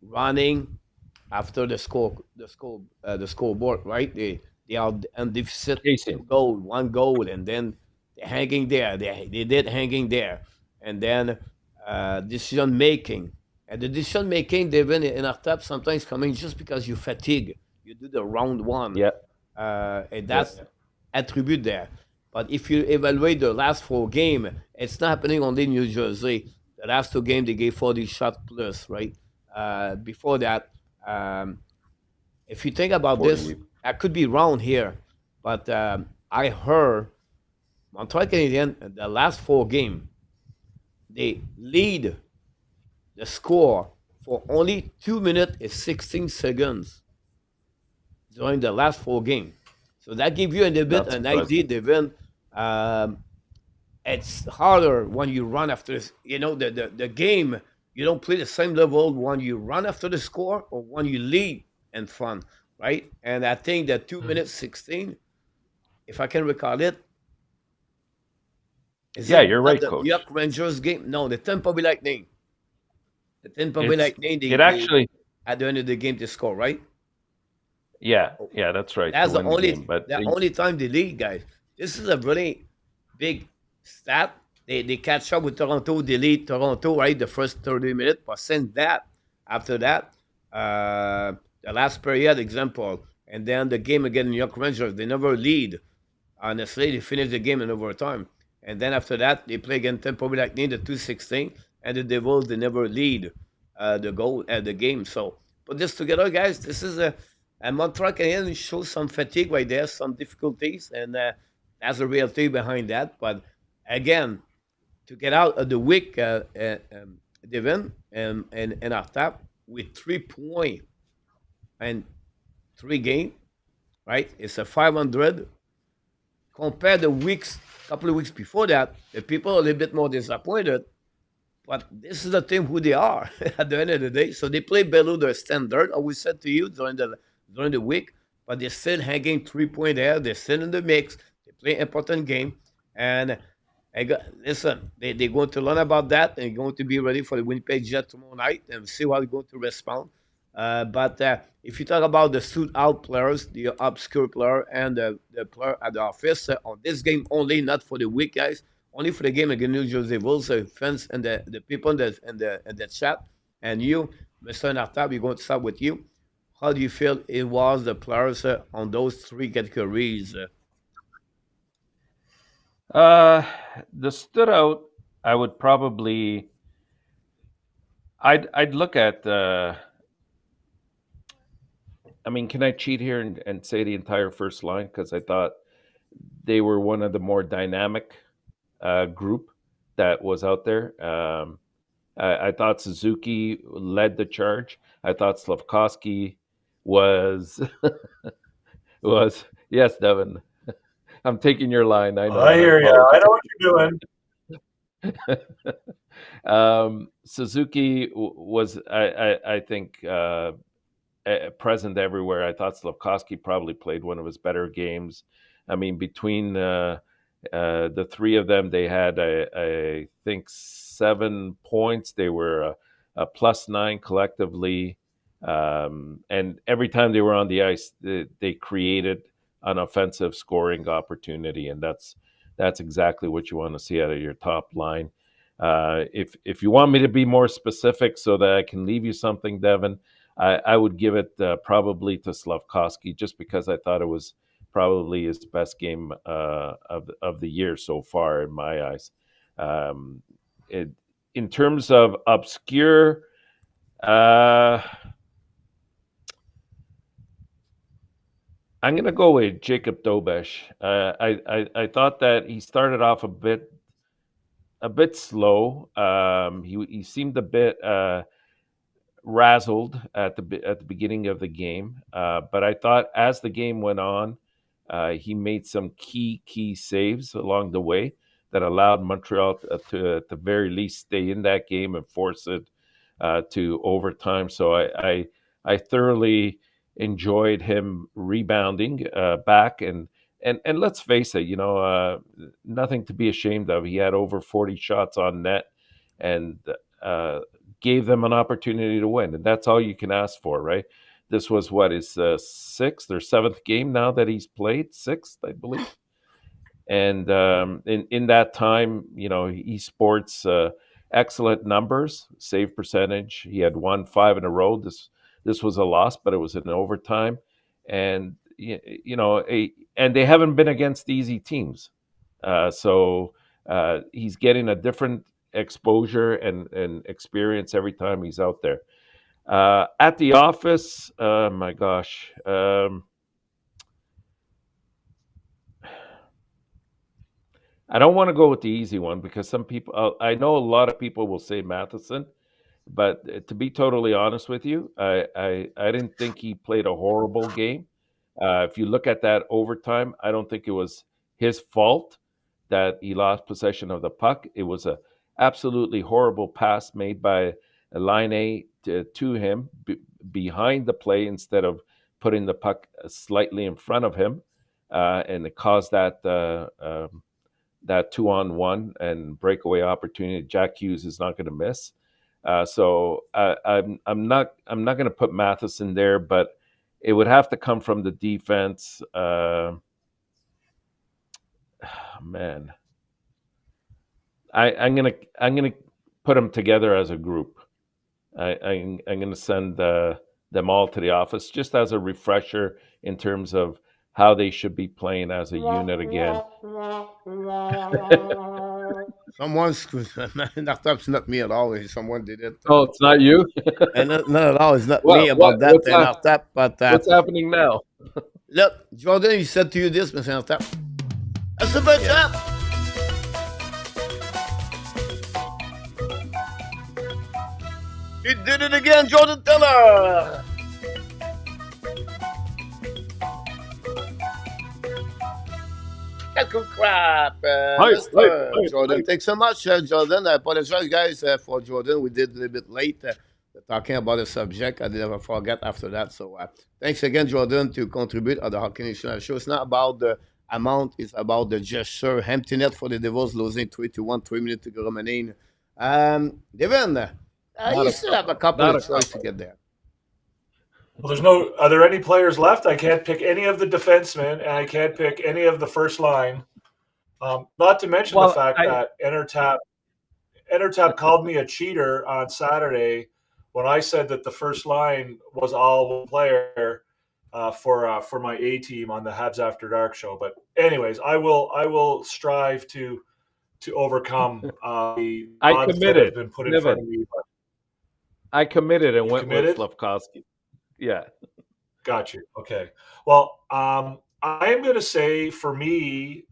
running after the scoreboard, right? They are in deficit Chasing. goal, 1 goal, and then they're hanging there. They did hanging there, and then decision making. And the decision making, Devin, in Enortap sometimes coming just because you fatigue. You do the round one, Yeah. and Yeah. that's attribute there. But if you evaluate the last 4 games, it's not happening only in New Jersey. The last 2 games they gave 40 shot plus, right? Before that, if you think about this, 40. I could be wrong here, but I heard Montreal Canadiens the last 4 games they lead the score for only 2 minutes and 16 seconds during the last 4 games. So that gives you a little bit Not an idea, surprising. Devin. Um, it's harder when you run after this. The game, you don't play the same level when you run after the score or when you lead in front, right? And I think that 2 minutes 16, if I can recall it, is Yeah, it you're not right, the New York coach. Rangers game? No, the Tampa Bay Lightning. The Tampa Bay It's Lightning, it they actually. at the end of the game they score, right? Yeah, Oh, yeah, that's right, to that's the win the only game. But the only time they lead, guys. This is a really big stat. They catch up with Toronto, they lead Toronto, right? The first 30 minutes. But since that, after that, the last period example, and then the game against New York Rangers, they never lead. Honestly, they finish the game in overtime. And then after that, they play against Tampa Bay Lightning, the 216, and the Devils, they never lead the game. So put this together, guys. This is a Montreal Canadiens show some fatigue right there, some difficulties, and that's the reality behind that. But again, to get out of the week, Devin and our top with 3 points and 3 games, right? It's a 500. Compare the weeks, couple of weeks before that, the people are a little bit more disappointed. But this is the team who they are at the end of the day. So they play below their standard. I would said to you during the week, but they're still hanging 3 point there. They're still in the mix. They play important game, and listen, they're going to learn about that. They're going to be ready for the Winnipeg Jet tomorrow night and see how they're going to respond. But if you talk about the suit out players, the obscure player, and the player at the office on this game only, not for the week, guys, only for the game against New Jersey Bulls, fans and the people in the chat, and you, Mr. Nartab, we're going to start with you. How do you feel it was the players on those 3 categories? uh, the stood out, I would probably. I'd look at. I mean, can I cheat here and say the entire first line, because I thought they were one of the more dynamic group that was out there. I thought Suzuki led the charge. I thought Slavkovsky was was yes, Devin. I'm taking your line. I know. I I hear you. I apologize. know what you're doing. Suzuki was, I think, present everywhere. I thought Slavkovsky probably played one of his better games. I mean, between the three of them, they had, I think, 7 points. They were a +9 collectively. And every time they were on the ice, they created an offensive scoring opportunity, and that's exactly what you want to see out of your top line. If you want me to be more specific, so that I can leave you something, Devin, I would give it probably to Slavkovsky, just because I thought it was probably his best game of the year so far in my eyes. Um, it, in terms of obscure, I'm going to go with Jacob Dobesh. I thought that he started off a bit slow. He seemed a bit razzled at the beginning of the game, but I thought as the game went on, he made some key saves along the way that allowed Montreal to at the very least stay in that game and force it to overtime. So I thoroughly enjoyed him rebounding back, and let's face it, nothing to be ashamed of. He had over 40 shots on net, and uh, gave them an opportunity to win, and that's all you can ask for, right? This was what his sixth or seventh game now that he's played, sixth, I believe. And in that time, he sports excellent numbers, save percentage. He had won 5 in a row. This was a loss, but it was in overtime, and and they haven't been against easy teams. So he's getting a different exposure and experience every time he's out there. At the office, my gosh. I don't want to go with the easy one because some people, I know a lot of people will say Matheson, but to be totally honest with you, I didn't think he played a horrible game. If you look at that overtime, I don't think it was his fault that he lost possession of the puck. It was a absolutely horrible pass made by Line to him behind the play instead of putting the puck slightly in front of him, and it caused that 2-on-1 and breakaway opportunity. Jack Hughes is not going to miss. I'm not going to put Matheson there, but it would have to come from the defense. Man, I'm gonna put them together as a group. I'm gonna send them all to the office just as a refresher in terms of how they should be playing as a unit again. Someone's that's not me at all. Someone did it. Oh, it's not you. And not at all. It's not What me what about that what's and hap- Enortap. But what's happening now? look, Jordan, he said to you this, Mr. Enortap. A super Yeah. chat. He did it again, Jordan Teller. Quelques crap, Mr. Jordan. Hi. Thanks so much, Jordan. I apologize, guys, for Jordan. We did a little bit late talking about the subject. I did never forget after that. So thanks again, Jordan, to contribute at the Hockey National Show. It's not about the amount, it's about the gesture. Empty net for the Devils, losing 3-1, 3 minutes to go remaining. Devin, Not you a still have a couple. couple Not of a choices to couple. get there. Well, are there any players left? I can't pick any of the defensemen, and I can't pick any of the first line. Not to mention the Well, fact that Enortap called me a cheater on Saturday when I said that the first line was all one player for my A team on the Habs After Dark show. But anyways, I will strive to overcome the I odds that have committed, been put in front Devin. of me. But I committed and you went with committed? Slavkovsky. Yeah. Got you. Okay. Well, I am going to say for me,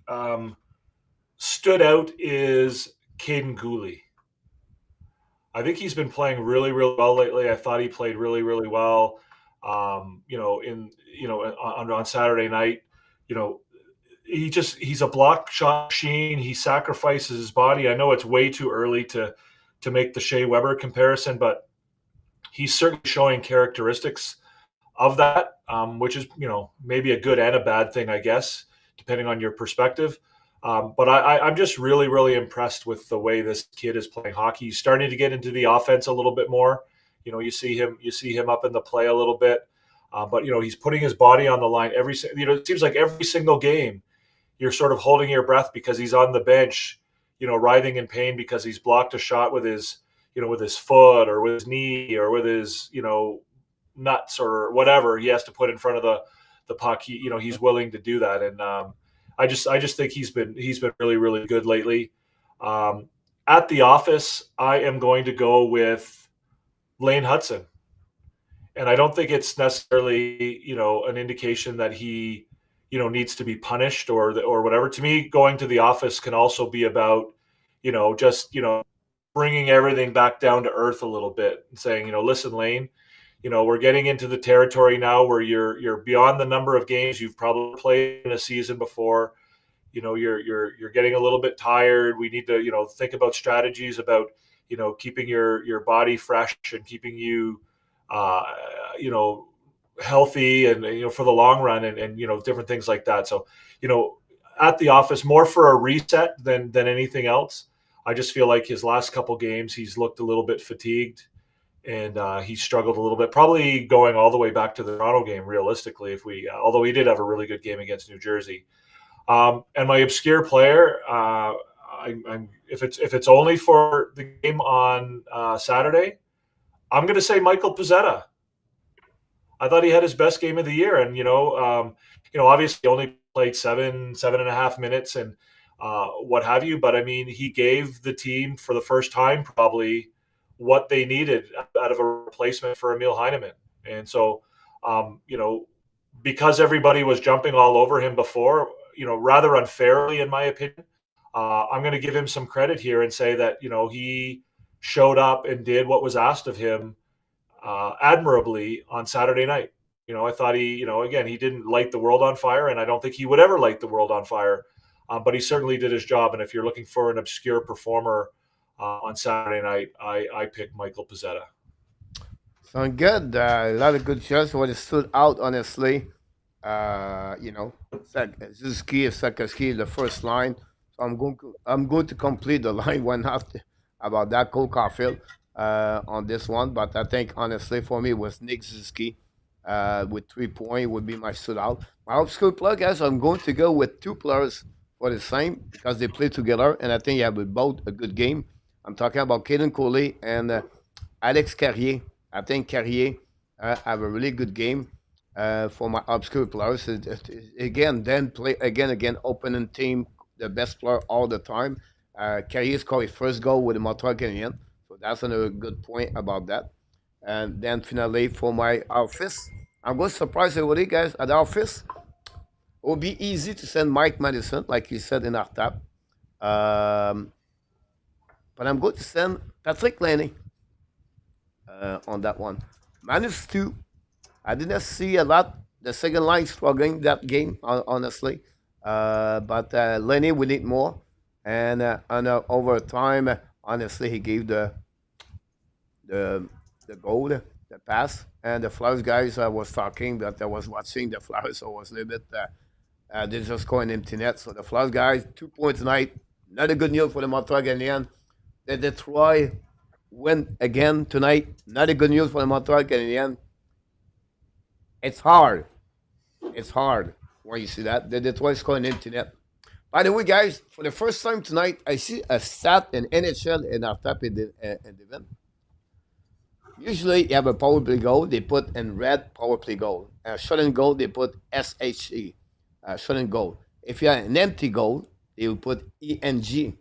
stood out is Caden Gooley. I think he's been playing really, really well lately. I thought he played really, really well. On Saturday night, you know, he's a block shot machine. He sacrifices his body. I know it's way too early to make the Shea Weber comparison, but he's certainly showing characteristics of that, which is maybe a good and a bad thing, I guess, depending on your perspective. But I'm just really, really impressed with the way this kid is playing hockey. He's starting to get into the offense a little bit more. You see him up in the play a little bit, but he's putting his body on the line it seems like every single game you're sort of holding your breath because he's on the bench, writhing in pain because he's blocked a shot with his foot or with his knee or with his, nuts or whatever he has to put in front of the puck. He's willing to do that. And I just think he's been really, really good lately. At the office, I am going to go with Lane Hudson. And I don't think it's necessarily, an indication that he, needs to be punished or whatever. To me, going to the office can also be about, just, bringing everything back down to earth a little bit and saying, listen, Lane, we're getting into the territory now where you're beyond the number of games you've probably played in a season before. You're getting a little bit tired. We need to, think about strategies about, keeping your body fresh and keeping you, you know, healthy and, for the long run and, different things like that. So, at the office more for a reset than anything else. I just feel like his last couple games, he's looked a little bit fatigued and he struggled a little bit, probably going all the way back to the Toronto game. Realistically, although he did have a really good game against New Jersey, and my obscure player, if it's only for the game on Saturday, I'm going to say Michael Pezzetta. I thought he had his best game of the year, and obviously he only played 7.5 minutes, and what have you. But I mean, he gave the team for the first time probably what they needed out of a replacement for Emil Heineman, and so because everybody was jumping all over him before, rather unfairly in my opinion, I'm going to give him some credit here and say that he showed up and did what was asked of him admirably on Saturday night. I thought again, he didn't light the world on fire, and I don't think he would ever light the world on fire, but he certainly did his job. And if you're looking for an obscure performer on Saturday night, I pick Michael Pezzetta. Sound good. A lot of good shots. What stood out, honestly, Zuski, Sakaski, the first line. So I'm going to complete the line. Why not? About that, Cole Caulfield on this one. But I think, honestly, for me, it was Nick Zuski with 3 points would be my stood out. My obscure plug, guys, I'm going to go with two players for the same because they play together, and I think you have both a good game. I'm talking about Caden Coley and Alex Carrier. I think Carrier have a really good game for my obscure players. Again, then play again, opening team, the best player all the time. Carrier scored his first goal with the Montreal Canadiens, so that's another good point about that. And then finally for my office, I'm going to surprise everybody, guys. At the office, it will be easy to send Mike Madison, like he said in Enortap. But I'm going to send Patrick Laney on that one. -2. I didn't see a lot. The second line struggling that game, honestly. But Lenny will need more. And over time, honestly, he gave the goal, the pass. And the Flyers guys, I was talking that I was watching the Flyers, so I was a little bit, they just scoring empty net. So the Flyers guys, 2 points tonight. Not a good news for the Montreal Canadiens. The Detroit win again tonight. Not a good news for the Montreal Canadiens. It's hard. It's hard when you see that. The Detroit scoring empty net. By the way, guys, for the first time tonight, I see a stat in NHL in Enortap and Devin. Usually, you have a power play goal, they put in red power play goal. Shot and goal, they put SHE, shot and goal. If you have an empty goal, they will put ENG.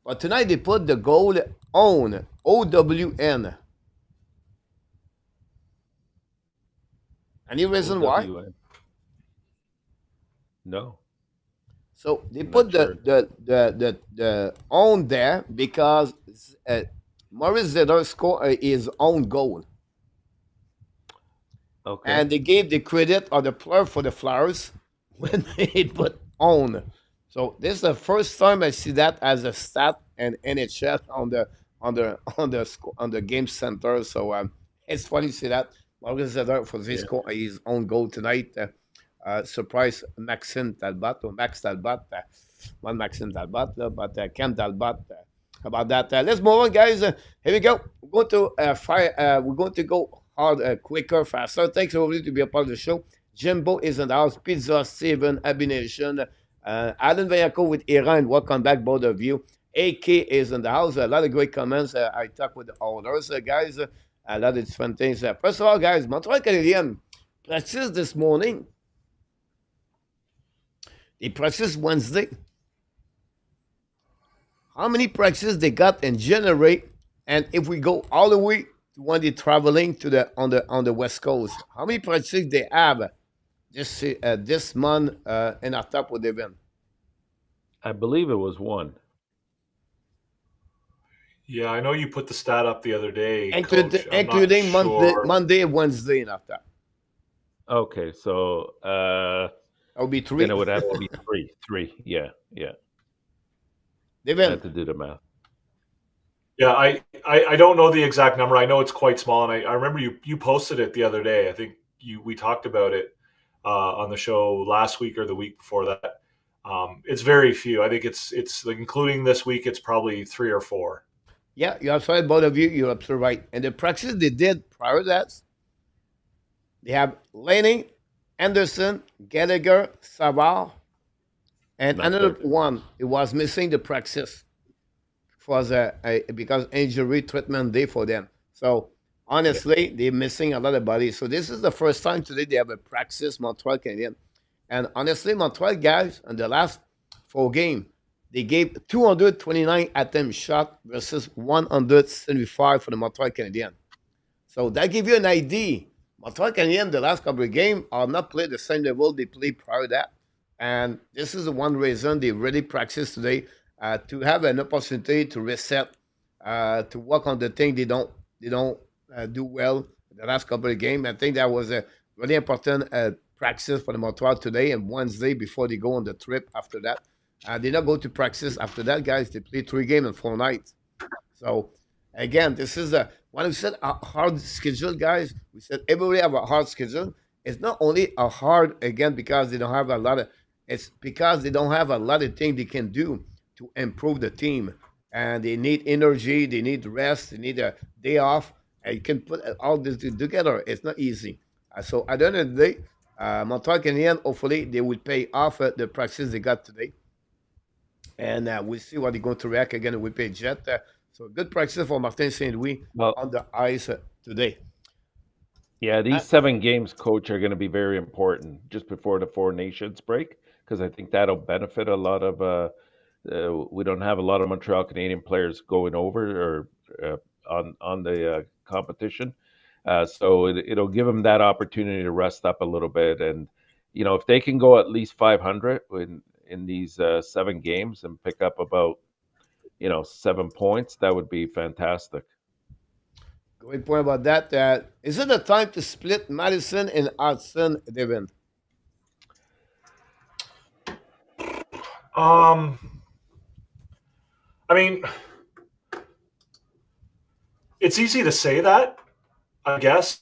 But tonight, they put the goal on, OWN. Any reason why? OWN. No. So they I'm put not sure. the on there because Maurice Zeder scored his own goal. Okay. And they gave the credit or the player for the Flyers when they put on. So this is the first time I see that as a stat and NHL on the game center. So it's funny to see that Maurice Zeder for this Yeah. score his own goal tonight. Surprise Maxime Talbot or Max Talbot, one Maxime Talbot, but Ken Talbot about that. Let's move on, guys. Here we go. We're going to fire. We're going to go hard, quicker, faster. Thanks everybody to be a part of the show. Jimbo is in the house. Pizza, Steven, Abination, Alan Vayako with Iran. Welcome back, both of you. AK is in the house. A lot of great comments. I talked with the owners, guys. A lot of different things. First of all, guys, Montreal Canadiens practice this morning. They practice Wednesday. How many practices they got and generate? And if we go all the way to when they're traveling to the on the West Coast, how many practices they have this month in our top with Devin? I believe it was one. Yeah, I know you put the stat up the other day, Including, Coach. I'm not sure. Monday and Wednesday in our top. Okay, so That would be three. then it would have to be three. Yeah. I Devin, had to do the math. Yeah, I don't know the exact number. I know it's quite small, and I remember you posted it the other day. I think we talked about it on the show last week or the week before that. It's very few. I think it's like, including this week, it's probably 3 or 4. yeah, you're absolutely both of you. You're absolutely right. And the practice they did prior to that, they have Lanning, Anderson, Gallagher, Savard, and Not another good. one. It was missing the practice for because injury treatment day for them. So honestly, they're missing a lot of bodies. So this is the first time today they have a practice Montreal Canadiens. And honestly, Montreal guys in the last 4 games, they gave 229 attempt shot versus 175 for the Montreal Canadiens. So that gives you an idea. Montreal Canadiens, the last couple of games, are not played the same level they played prior to that. And this is the one reason they really practice today to have an opportunity to reset, to work on the thing they don't do well the last couple of games. I think that was a really important practice for the Montreal today and Wednesday before they go on the trip after that. They not go to practice after that, guys. They play 3 games in 4 nights. So again, this is when we said a hard schedule, guys. We said everybody have a hard schedule. It's not only a hard again because they don't have a lot of. It's because they don't have a lot of things they can do to improve the team, and they need energy. They need rest. They need a day off. And you can put all this together. It's not easy. So at the end of the day, Montreal Canadiens, hopefully they will pay off the practice they got today, and we'll see what they're going to react again with Winnipeg Jet. So good practice for Martin Saint Louis Well, on the ice today. yeah, Uh, these 7 games, coach, are going to be very important just before the Four Nations break because I think that'll benefit a lot of. We don't have a lot of Montreal Canadian players going over or on the competition, so it'll give them that opportunity to rest up a little bit. And if they can go at least 500 in these 7 games and pick up about 7 points, that would be fantastic. Great point about that. Is it a time to split Madison and Hudson, Devin? I mean, it's easy to say that, I guess.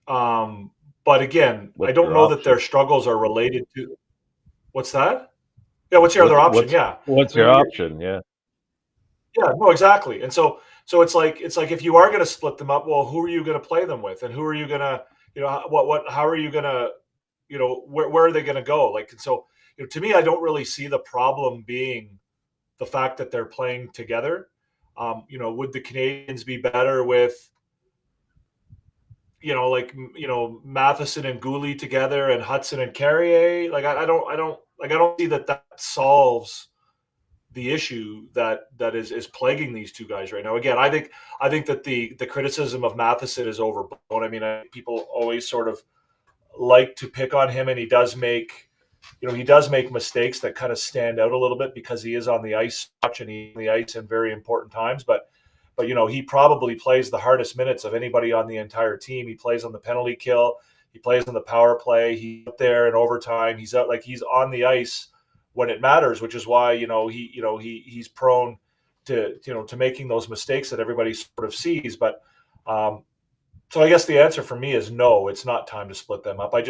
But again, I What's don't your know that their option? struggles are related to what's that? Yeah, what's your other option? Yeah. What's I mean, your option? Yeah. yeah, no, exactly. And so it's like if you are going to split them up, well, who are you going to play them with, and who are you going to, how are you going to, where are they going to go? Like, and so, to me, I don't really see the problem being the fact that they're playing together. Would the Canadians be better with, Matheson and Gooley together and Hudson and Carrier? Like, I don't see that solves the issue that is plaguing these two guys right now. Again, I think that the criticism of Matheson is overblown. I mean, people always sort of like to pick on him, and he does make mistakes that kind of stand out a little bit because he is on the ice and he's on the ice in very important times. But he probably plays the hardest minutes of anybody on the entire team. He plays on the penalty kill. He plays on the power play. He's out there in overtime. He's out, like, he's on the ice when it matters, which is why he's prone to making those mistakes that everybody sort of sees. But so I guess the answer for me is no. It's not time to split them up. I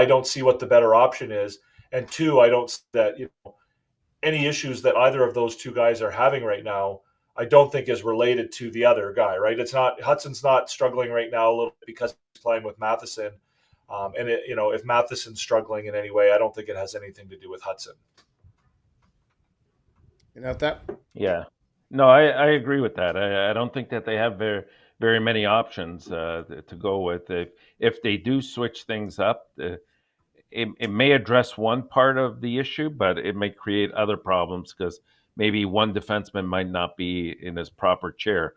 don't see what the better option is, and 2, I don't see that any issues that either of those two guys are having right now. I don't think is related to the other guy, right? It's not, Hudson's not struggling right now a little bit because he's playing with Matheson. If Matheson's struggling in any way, I don't think it has anything to do with Hudson. You know that? Yeah. No, I agree with that. I don't think that they have very many options to go with. If they do switch things up, it may address one part of the issue, but it may create other problems because maybe one defenseman might not be in his proper chair.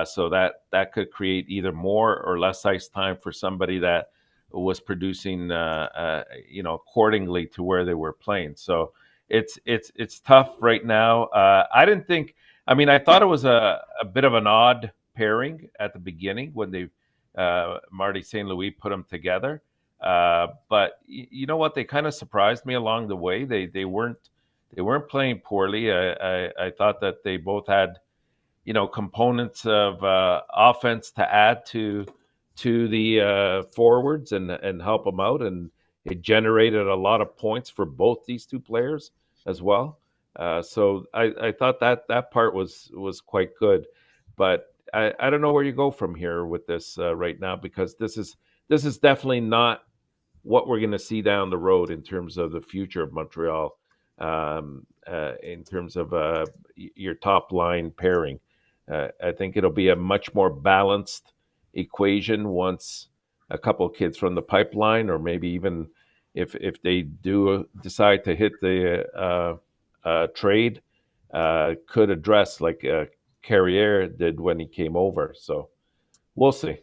So that could create either more or less ice time for somebody that was producing, accordingly to where they were playing. So it's tough right now. I didn't think. I mean, I thought it was a bit of an odd pairing at the beginning when they Marty St. Louis put them together. But you know what? They kind of surprised me along the way. They weren't playing poorly. I thought that they both had components of offense to add to the forwards and help them out, and it generated a lot of points for both these two players as well. So I thought that part was quite good, but I don't know where you go from here with this right now, because this is definitely not what we're going to see down the road in terms of the future of Montreal, in terms of your top line pairing. I think it'll be a much more balanced equation once a couple of kids from the pipeline, or maybe even if they do decide to hit the trade, could address like Carrier did when he came over. So we'll see.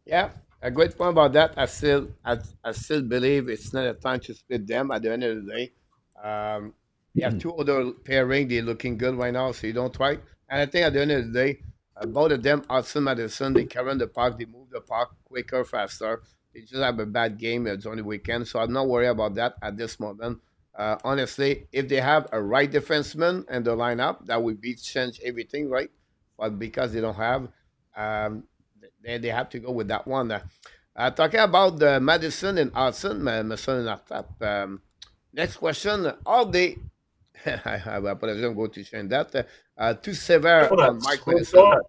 Yeah, a great point about that. I still believe it's not a time to split them at the end of the day. Um, you have two other pairing, they're looking good right now, so you don't try. And I think at the end of the day, both of them, Hudson Madison, they carry the puck, they move the puck quicker, faster. They just have a bad game during the weekend, so I'm not worried about that at this moment. Honestly, if they have a right defenseman in the lineup, that would be change everything, right? But because they don't have, um, they have to go with that one. Talking about the Madison and Hudson, my son and Enortap. Next question: Are they? I apologize. I'm going to change that. Too severe on Mike Donuts. Madison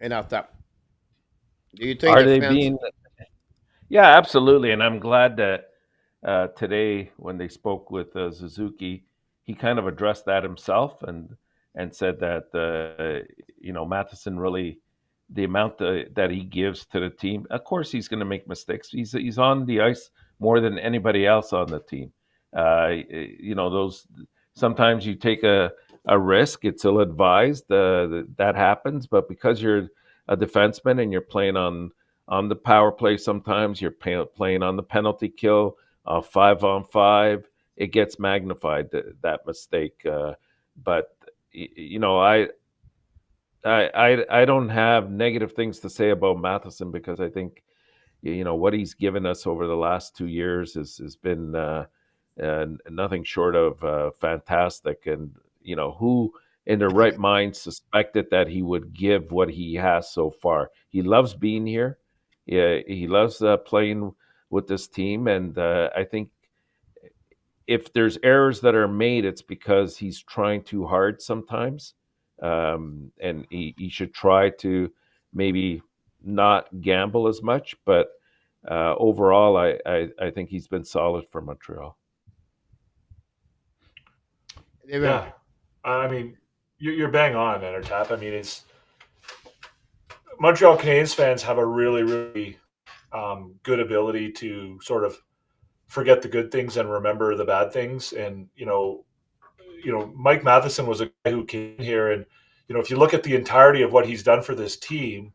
and Enortap. Do you think Are the they fans? being? Yeah, absolutely. And I'm glad that today, when they spoke with Suzuki, he kind of addressed that himself and said that Matheson really, the amount that he gives to the team. Of course, he's going to make mistakes. He's on the ice more than anybody else on the team. Those sometimes you take a risk. It's ill advised. That happens, but because you're a defenseman and you're playing on the power play, sometimes you're playing on the penalty kill, 5-on-5. It gets magnified, that mistake. But I don't have negative things to say about Matheson, because I think what he's given us over the last 2 years has been nothing short of fantastic. And who in their right mind suspected that he would give what he has so far? He loves being here. Yeah, he loves playing with this team, and I think if there's errors that are made, it's because he's trying too hard sometimes, and he should try to maybe not gamble as much. But overall, I think he's been solid for Montreal. Devin, Yeah, I mean, you're bang on, Enortap. I mean, it's Montreal Canadiens fans have a really, really good ability to sort of forget the good things and remember the bad things. And Mike Matheson was a guy who came here, and if you look at the entirety of what he's done for this team,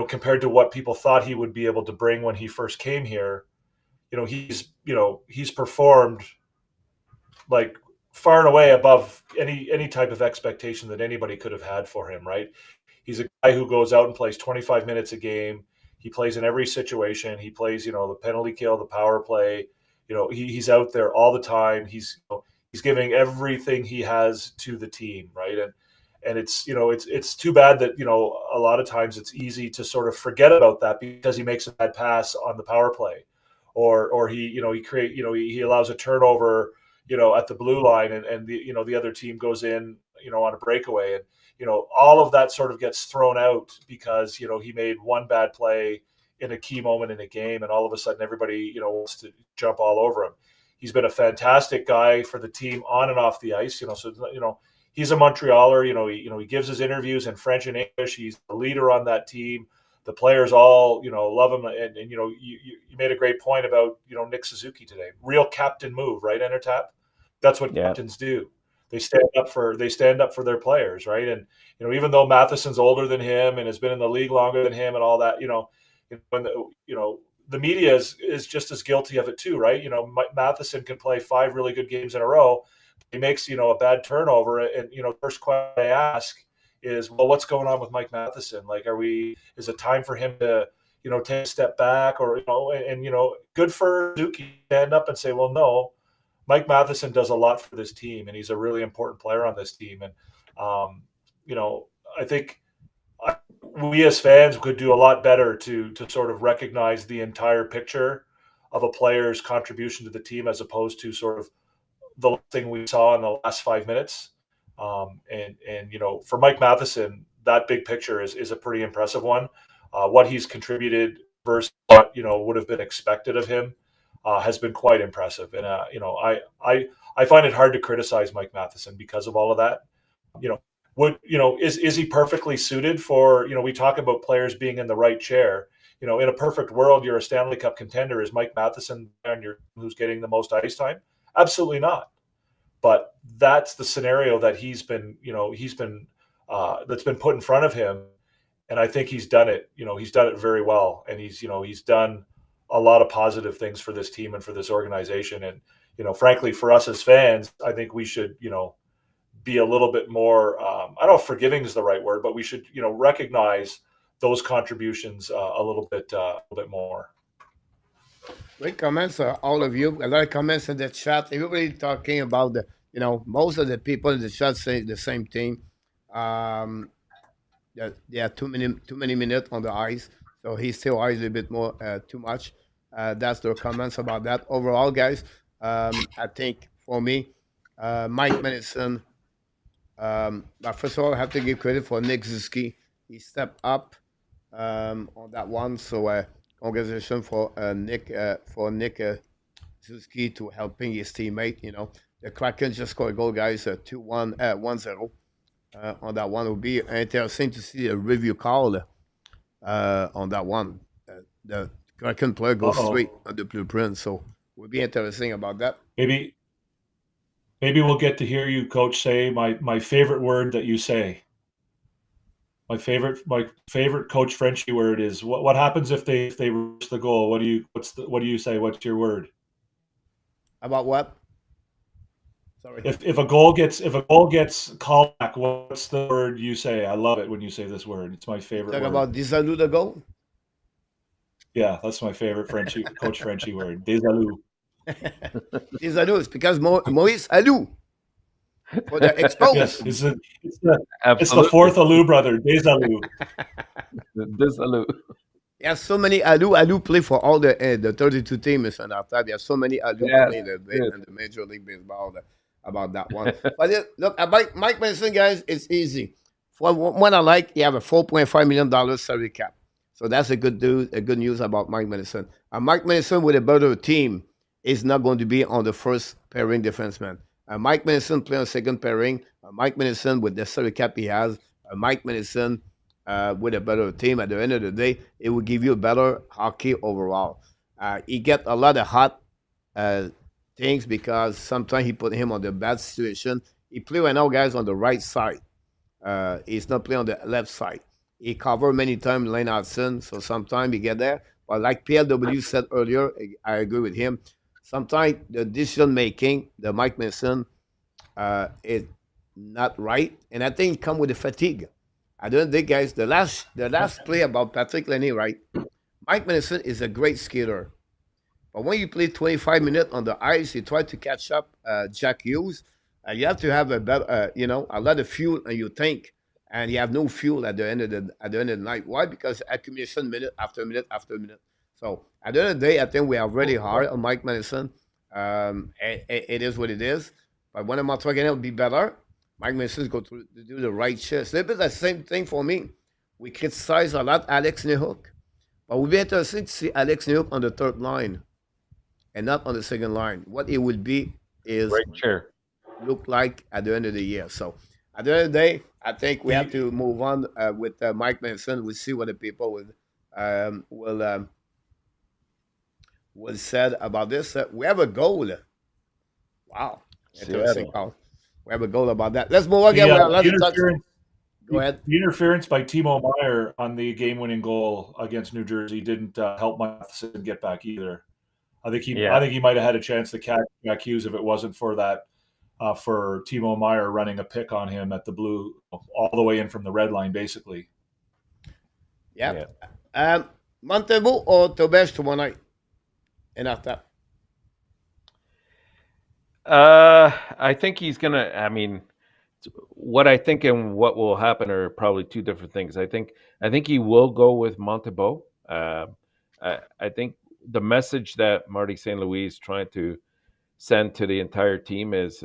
compared to what people thought he would be able to bring when he first came here, he's performed like far and away above any type of expectation that anybody could have had for him, right? He's a guy who goes out and plays 25 minutes a game. He plays in every situation. He plays, the penalty kill, the power play. He's out there all the time. He's giving everything he has to the team, right? And it's too bad that a lot of times it's easy to sort of forget about that because he makes a bad pass on the power play, or he allows a turnover at the blue line, and the other team goes in, on a breakaway, and all of that sort of gets thrown out because he made one bad play in a key moment in a game, and all of a sudden everybody wants to jump all over him. He's been a fantastic guy for the team on and off the ice. So he's a Montrealer. He gives his interviews in French and English. He's the leader on that team. The players all love him, and you made a great point about Nick Suzuki today. Real captain move, right, Enortap? That's what captains do. They stand up for their players, right? And even though Matheson's older than him and has been in the league longer than him and all that, when the media is just as guilty of it too, right? Matheson can play 5 really good games in a row. He makes a bad turnover, and first question I ask is, well, what's going on with Mike Matheson? Like, is it time for him to take a step back, or and good for Suzuki to stand up and say, well, no, Mike Matheson does a lot for this team, and he's a really important player on this team. And I think we as fans could do a lot better to sort of recognize the entire picture of a player's contribution to the team, as opposed to sort of the thing we saw in the last 5 minutes. And for Mike Matheson, that big picture is a pretty impressive one. What he's contributed versus what would have been expected of him has been quite impressive. And I find it hard to criticize Mike Matheson because of all of that. Is he perfectly suited for, we talk about players being in the right chair. In a perfect world, you're a Stanley Cup contender. Is Mike Matheson who's getting the most ice time? Absolutely not. But that's the scenario that he's been that's been put in front of him, and I think he's done it. He's done it very well, and he's done a lot of positive things for this team and for this organization. And frankly, for us as fans, I think we should be a little bit more. I don't know if forgiving is the right word, but we should recognize those contributions a little bit more. Great comments, all of you. A lot of comments in the chat. Everybody talking about most of the people in the chat say the same thing. They have too many minutes on the ice, so he still ice a bit more too much. That's their comments about that. Overall, guys, I think for me, Mike Madison. But first of all, I have to give credit for Nick Suzuki. He stepped up on that one. So congratulations for Nick Suzuki to helping his teammate. The Kraken just scored a goal, guys. 2-1, 1-0 on that one. It will be interesting to see a review call on that one. The Kraken player goes straight on the blueprint, so it will be interesting about that. Maybe we'll get to hear you, Coach, say my favorite word that you say. My favorite Coach Frenchie word is what happens if they reach the goal? What do you say? What's your word? About what? Sorry. If a goal gets called back, what's the word you say? I love it when you say this word. It's my favorite. Talk word. About Desalou the goal. Yeah, that's my favorite Coach Frenchie word. Desalou. Desalou is because Moïse Alou for the exposed. Yes, it's the fourth Alou brother, Desalou. Desalou. There's so many Alou play for all the 32 teams, and after there's so many Alou play in the Major League Baseball about that one. But look, about Mike Madison, guys, it's easy. For one I like, you have a $4.5 million salary cap, so that's a good news about Mike Madison. And Mike Madison with a better team is not going to be on the first pairing defenseman. Mike Madison play on second pairing. Mike Madison with the salary cap he has. Mike Madison with a better team. At the end of the day, it will give you better hockey overall. He get a lot of hot things because sometimes he put him on the bad situation. He play right now, guys, on the right side. He's not playing on the left side. He covered many times Lane Hudson, so sometimes he get there. But like PLW said earlier, I agree with him. Sometimes the decision making, the Mike Madison, is not right, and I think it comes with the fatigue. I don't think, guys, the last play about Patrick Lenny, right? Mike Madison is a great skater, but when you play 25 minutes on the ice, you try to catch up Jack Hughes. You have to have a better, a lot of fuel in your tank, and you have no fuel at the end of the night. Why? Because accumulation minute after minute after minute. So at the end of the day, I think we are really hard on Mike Madison. It is what it is. But when I'm not talking, it'll be better. Mike Mason's go to do the right shit. So it's the same thing for me. We criticize a lot Alex Nehuk, but we'll be interested to see Alex Nehuk on the third line and not on the second line. What it will be is Right chair. look like at the end of the year. So at the end of the day, I think we have The, to move on with Mike Mason. We'll see what the people um, will um, will said about this. We have a goal. Wow, interesting Seattle. call. We have a goal about that. Let's move on again. the, We have a lot the to talk. interference Go ahead. the interference by Timo Meyer on the game-winning goal against New Jersey didn't help Matheson get back either. I Yeah. think he might have had a chance to catch Jack Hughes if it wasn't for that for Timo Meyer running a pick on him at the blue all the way in from the red line, basically. Yep. Montebo or Tobesh tomorrow night? Enortap. I think he's gonna. I mean, what I think and what will happen are probably two different things. I think he will go with Montebo. I think the message that Marty St. Louis is trying to send to the entire team is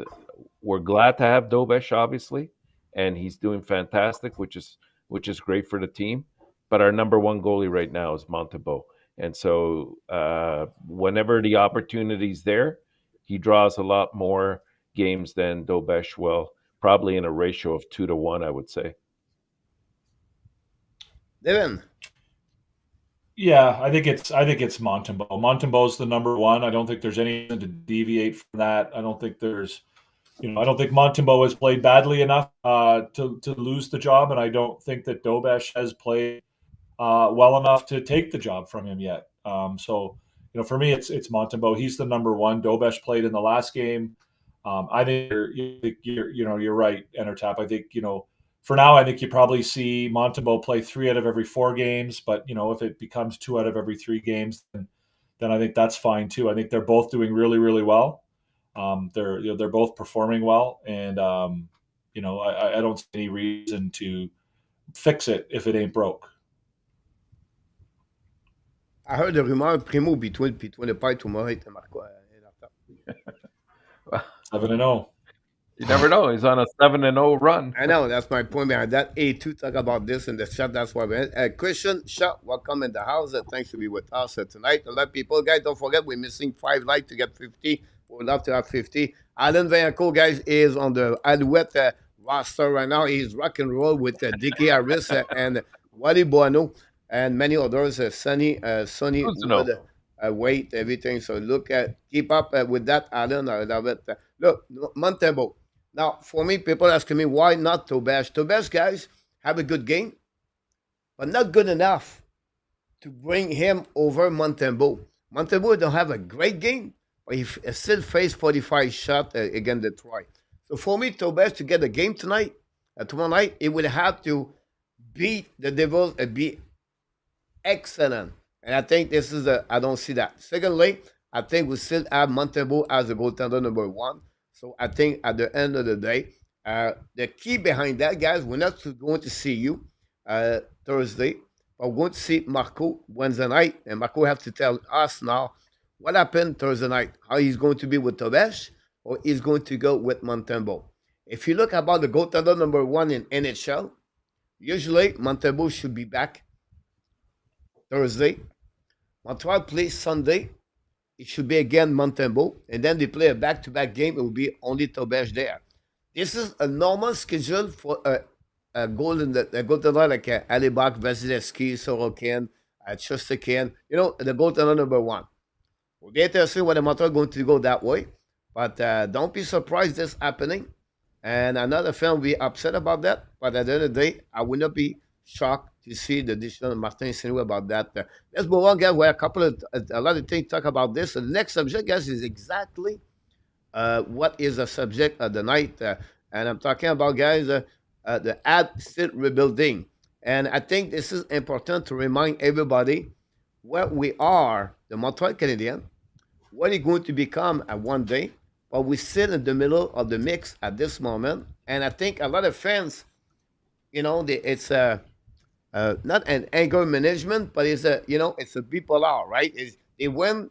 we're glad to have Dobesh, obviously, and he's doing fantastic, which is great for the team. But our number one goalie right now is Montebo, and so whenever the opportunity's there, he draws a lot more games than Dobesh will, probably in a ratio of 2-1, I would say. Devin. Yeah, I think it's Montembeau. Montembeau's the number one. I don't think there's anything to deviate from that. I don't think Montembeau has played badly enough to lose the job, and I don't think that Dobesh has played well enough to take the job from him yet. For me, it's Montembeau. He's the number one. Dobesh played in the last game. I think you're right, Enortap. I think for now, I think you probably see Montembeau play 3 out of every 4 games. But if it becomes 2 out of every 3 games, then I think that's fine too. I think they're both doing really, really well. They're both performing well, and I don't see any reason to fix it if it ain't broke. I heard the rumor Primo between the pie tomorrow et Marco Enortap. 7-0. You never know. He's on a 7-0 run. I know that's my point behind that. A2 talk about this in the chat. That's why we're Christian Shaw, welcome in the house. Thanks to be with us tonight. A lot of people, guys, don't forget we're missing 5 likes to get 50. We'd love to have 50. Alan Vayanko, guys, is on the Alouette roster right now. He's rock and roll with Dickie Harris and Wally Boano and many others. Sonny Wood, Wait, everything. So keep up with that, Alan. I love it. Look, Montebo. Now, for me, people asking me why not Tobesh. Tobesh, guys, have a good game, but not good enough to bring him over Montembeau. Montembeau don't have a great game, but he still faced 45 shots against Detroit. So for me, Tobesh to get a game tonight, tomorrow night, it will have to beat the Devils and be excellent. And I think I don't see that. Secondly, I think we still have Montembeau as the goaltender number one. So I think at the end of the day, the key behind that, guys, we're not going to see you Thursday, but we're going to see Marco Wednesday night, and Marco have to tell us now what happened Thursday night, how he's going to be with Tobesh, or he's going to go with Montembeau. If you look about the goaltender number one in NHL, usually Montembeau should be back Thursday. Montreal plays Sunday. It should be again Montembeau, and then they play a back-to-back game. It will be only Tobesh there. This is a normal schedule for a goaltender like Alibak, Vasilevsky, Sorokin, Shostakin. The goaltender number one. We'll be interested when the Montreal going to go that way, but don't be surprised this happening. And another fan will be upset about that, but at the end of the day, I will not be shocked to see the decision of Martin Saint-Louis about that. Let's move on, guys. We have a lot of things to talk about this. So the next subject, guys, is exactly what is the subject of the night. And I'm talking about, guys, the Habs Still rebuilding. And I think this is important to remind everybody where we are, the Montreal Canadiens, what it's going to become at one day. But we're still in the middle of the mix at this moment. And I think a lot of fans, it's not an anger management, but it's a bipolar, right? They win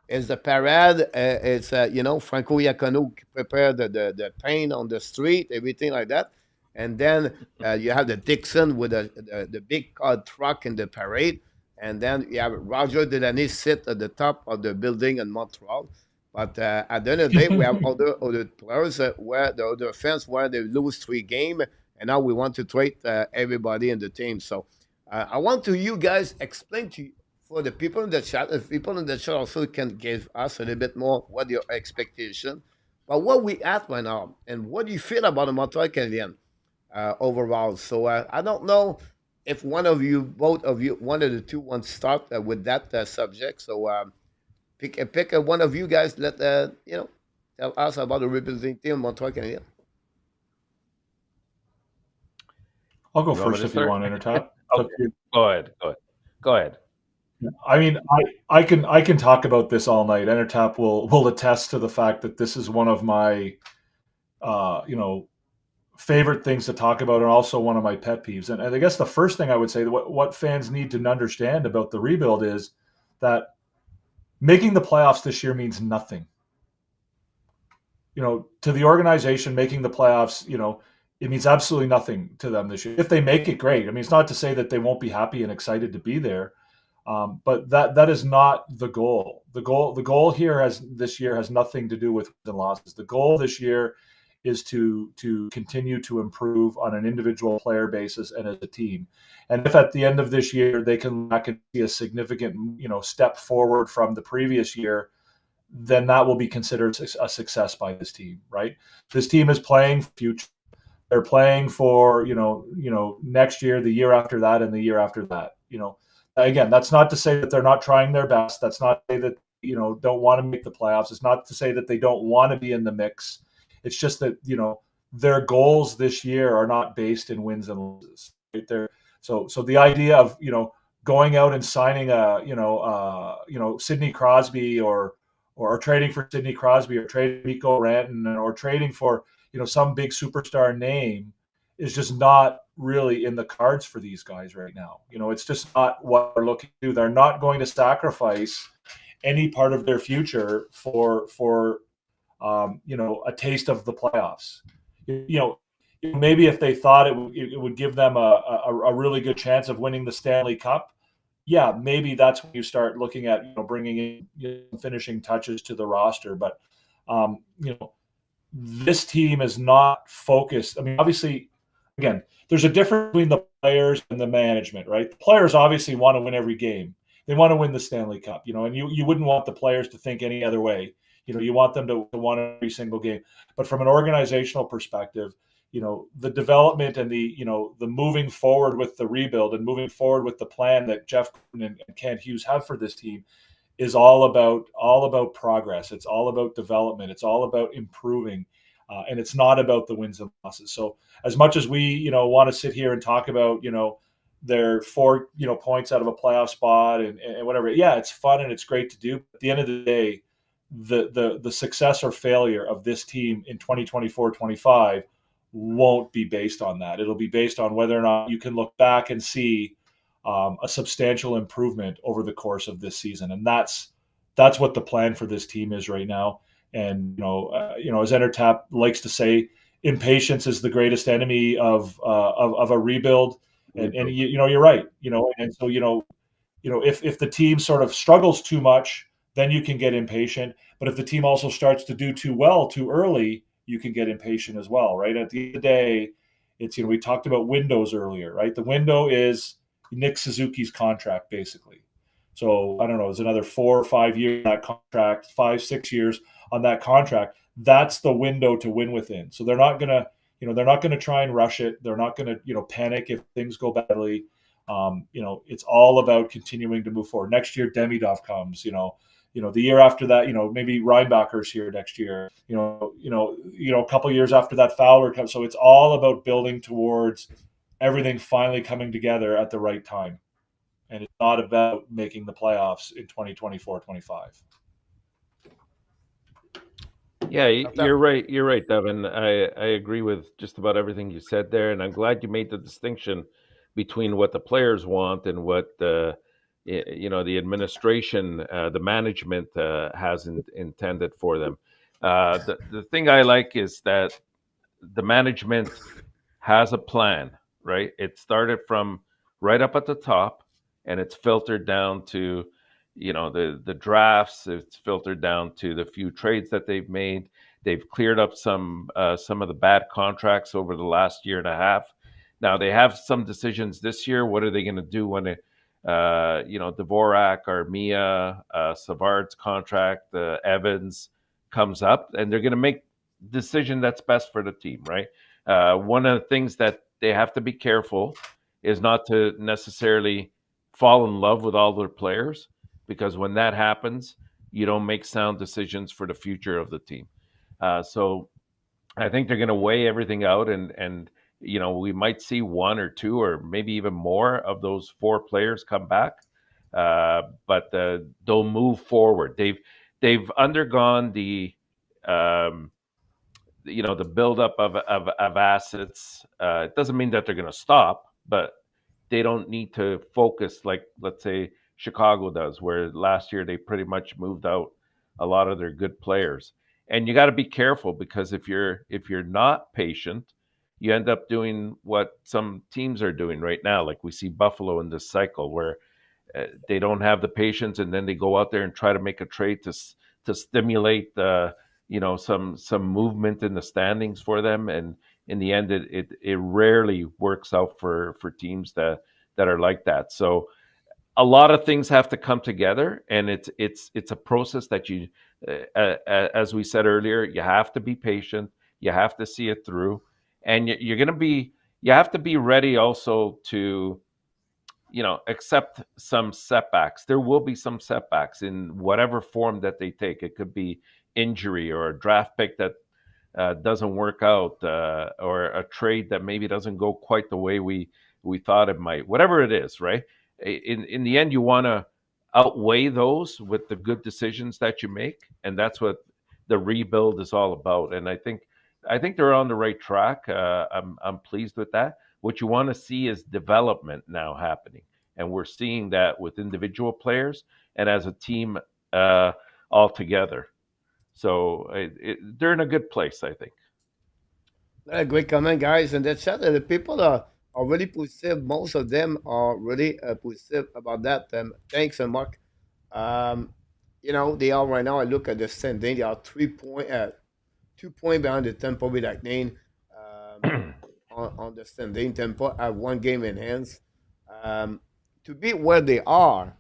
It's the parade. It's Franco Iacono prepared the paint on the street, everything like that. And then you have the Dixon with the big car truck in the parade. And then you have Roger Delaney sit at the top of the building in Montreal. But at the end of the day, we have other players where the other fans where they lose 3 games, and now we want to trade everybody in the team. So I want to you guys explain to you for the people in the chat. If people in the chat also can give us a little bit more what your expectation, but what we at right now, and what do you feel about the Montreal Canadiens overall? So I don't know if one of you, both of you, one of the two want to start with that subject. So pick one of you guys. Let tell us about the representing team Montreal Canadiens. I'll go You want me first to if you start? want, Intertop. Okay. Go ahead. Go ahead. I mean, I can talk about this all night. Entertap will attest to the fact that this is one of my favorite things to talk about, and also one of my pet peeves. And I guess the first thing I would say, what fans need to understand about the rebuild is that making the playoffs this year means nothing. To the organization, making the playoffs, it means absolutely nothing to them this year. If they make it, great. I mean, it's not to say that they won't be happy and excited to be there. But that is not the goal. The goal here this year has nothing to do with wins and losses. The goal this year is to continue to improve on an individual player basis and as a team. And if at the end of this year they can look back and see a significant step forward from the previous year, then that will be considered a success by this team, right? This team is playing future. They're playing for next year, the year after that, and the year after that. Again, that's not to say that they're not trying their best. That's not to say that don't want to make the playoffs. It's not to say that they don't want to be in the mix. It's just that their goals this year are not based in wins and losses. Right? So the idea of going out and signing Sidney Crosby or trading for Sidney Crosby or trading Mikko Rantanen or trading for some big superstar name is just not really in the cards for these guys right now. It's just not what they're looking to do. They're not going to sacrifice any part of their future for a taste of the playoffs. Maybe if they thought it would give them a really good chance of winning the Stanley Cup, yeah, maybe that's when you start looking at bringing in finishing touches to the roster. But this team is not focused. I mean, obviously, again, there's a difference between the players and the management, right? The players obviously want to win every game. They want to win the Stanley Cup, and you wouldn't want the players to think any other way. You want them to win every single game. But from an organizational perspective, the development and the moving forward with the rebuild and moving forward with the plan that Jeff and Kent Hughes have for this team is all about progress. It's all about development. It's all about improving, and it's not about the wins and losses. So as much as we want to sit here and talk about their 4 points out of a playoff spot and whatever, yeah, it's fun and it's great to do. But at the end of the day, the success or failure of this team in 2024-25 won't be based on that. It'll be based on whether or not you can look back and see a substantial improvement over the course of this season, and that's what the plan for this team is right now. And as Enortap likes to say, impatience is the greatest enemy of a rebuild. And you're right. And so if the team sort of struggles too much, then you can get impatient. But if the team also starts to do too well too early, you can get impatient as well, right? At the end of the day, it's we talked about windows earlier, right? The window is Nick Suzuki's contract, basically. So I don't know, there's another 4 or 5 years on that contract, 5-6 years on that contract. That's the window to win within. So they're not gonna, try and rush it. They're not gonna, panic if things go badly. It's all about continuing to move forward. Next year, Demidov comes. The year after that, maybe Reinbacher's here next year. A couple years after that, Fowler comes. So it's all about building towards everything finally coming together at the right time. And it's not about making the playoffs in 2024-25. Yeah, you're right. You're right, Devin. I agree with just about everything you said there, and I'm glad you made the distinction between what the players want and what the administration, the management hasn't intended for them. The thing I like is that the management has a plan, right? It started from right up at the top, and it's filtered down to, the drafts. It's filtered down to the few trades that they've made. They've cleared up some of the bad contracts over the last year and a half. Now they have some decisions this year. What are they going to do when Dvorak or Mia, Savard's contract, Evans comes up, and they're going to make decision that's best for the team, right? One of the things that they have to be careful is not to necessarily fall in love with all their players, because when that happens, you don't make sound decisions for the future of the team. So I think they're going to weigh everything out, and we might see one or two or maybe even more of those four players come back, but they'll move forward. They've undergone um, the buildup of assets. It doesn't mean that they're going to stop, but they don't need to focus like, let's say, Chicago does, where last year they pretty much moved out a lot of their good players. And you got to be careful, because if you're not patient, you end up doing what some teams are doing right now. Like we see Buffalo in this cycle, where they don't have the patience, and then they go out there and try to make a trade to stimulate some movement in the standings for them, and in the end, it rarely works out for teams that are like that. So a lot of things have to come together, and it's a process that as we said earlier, you have to be patient, you have to see it through, and you have to be ready also to accept some setbacks. There will be some setbacks in whatever form that they take. It could be injury, or a draft pick that doesn't work out, or a trade that maybe doesn't go quite the way we thought it might. Whatever it is, right? In the end, you want to outweigh those with the good decisions that you make, and that's what the rebuild is all about. And I think they're on the right track. I'm pleased with that. What you want to see is development now happening, and we're seeing that with individual players and as a team all together. So they're in a good place, I think. Great comment, guys. And the chat, the people are really positive. Most of them are really positive about that. Thanks, Mark. Um, they are right now. I look at the standing. They are 2 point behind the Tampa Bay Lightning on the standing. Tampa have one game in hands. Um, to be where they are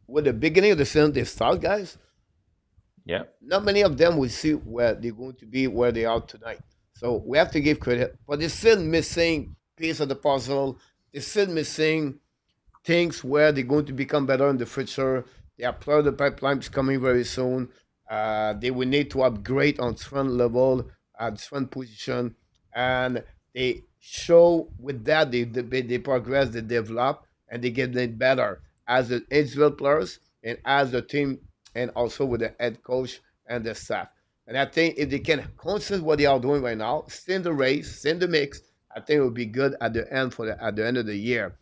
with the beginning of the season, they start, guys. Yeah. Not many of them will see where they're going to be where they are tonight. So we have to give credit, but they're still missing piece of the puzzle. They're still missing things where they're going to become better in the future. They are part of the pipelines coming very soon. They will need to upgrade on strength level, strength position, and they show with that they progress, they develop, and they get better as the individual players and as the team, and also with the head coach and the staff. And I think if they can constant what they are doing right now, stay in the race, stay in the mix, I think it will be good at the end at the end of the year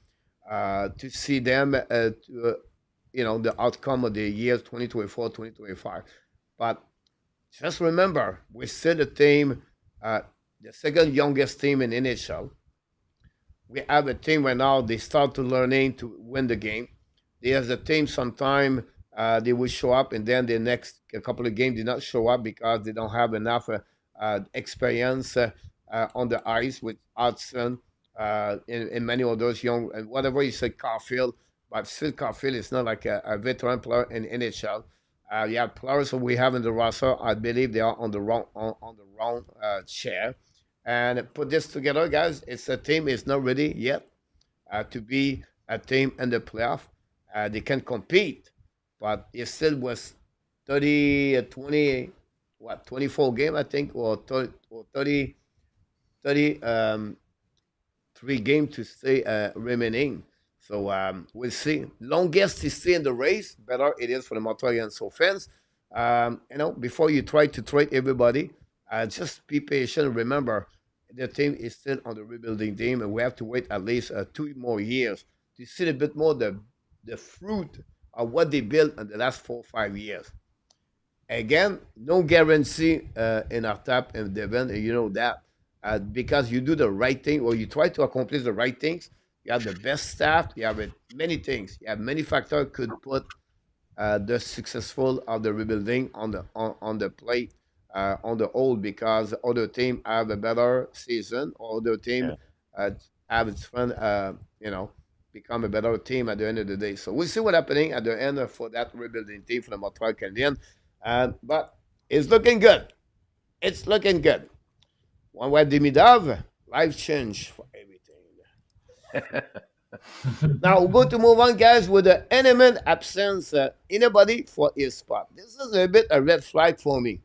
to see them the outcome of the years 2024, 2025. But just remember, we're still the team, uh, the second youngest team in NHL. We have a team right now, they start to learning to win the game. There's a team sometime they will show up, and then the next a couple of games did not show up because they don't have enough experience on the ice with Hudson and many of those young, and whatever you say, Caulfield, but still Caulfield is not like a veteran player in NHL. You have players that we have in the roster. I believe they are on the wrong chair. And put this together, guys. It's a team is not ready yet to be a team in the playoff. They can compete, but it still was 30, 20, what, 24 game, I think, or 30, 30 3 game to stay remaining. So we'll see. Longest to stay in the race, better it is for the Montreal fans. Before you try to trade everybody, just be patient. Remember, the team is still on the rebuilding team, and we have to wait at least 2 more years to see a bit more the the fruit of what they built in the last 4 or 5 years. Again, no guarantee in our tap and Devin, and you know that because you do the right thing or you try to accomplish the right things. You have the best staff. You have many things. You have many factors could put the successful of the rebuilding on the plate on the whole because other team have a better season or other team Yeah. uh, have its fun become a better team at the end of the day. So we'll see what's happening at the end for that rebuilding team for the Montreal Canadiens. But it's looking good. It's looking good. One way Demidov, life change for everything. Now we're going to move on, guys, with the element absence. Anybody for his spot. This is a bit a red flag for me.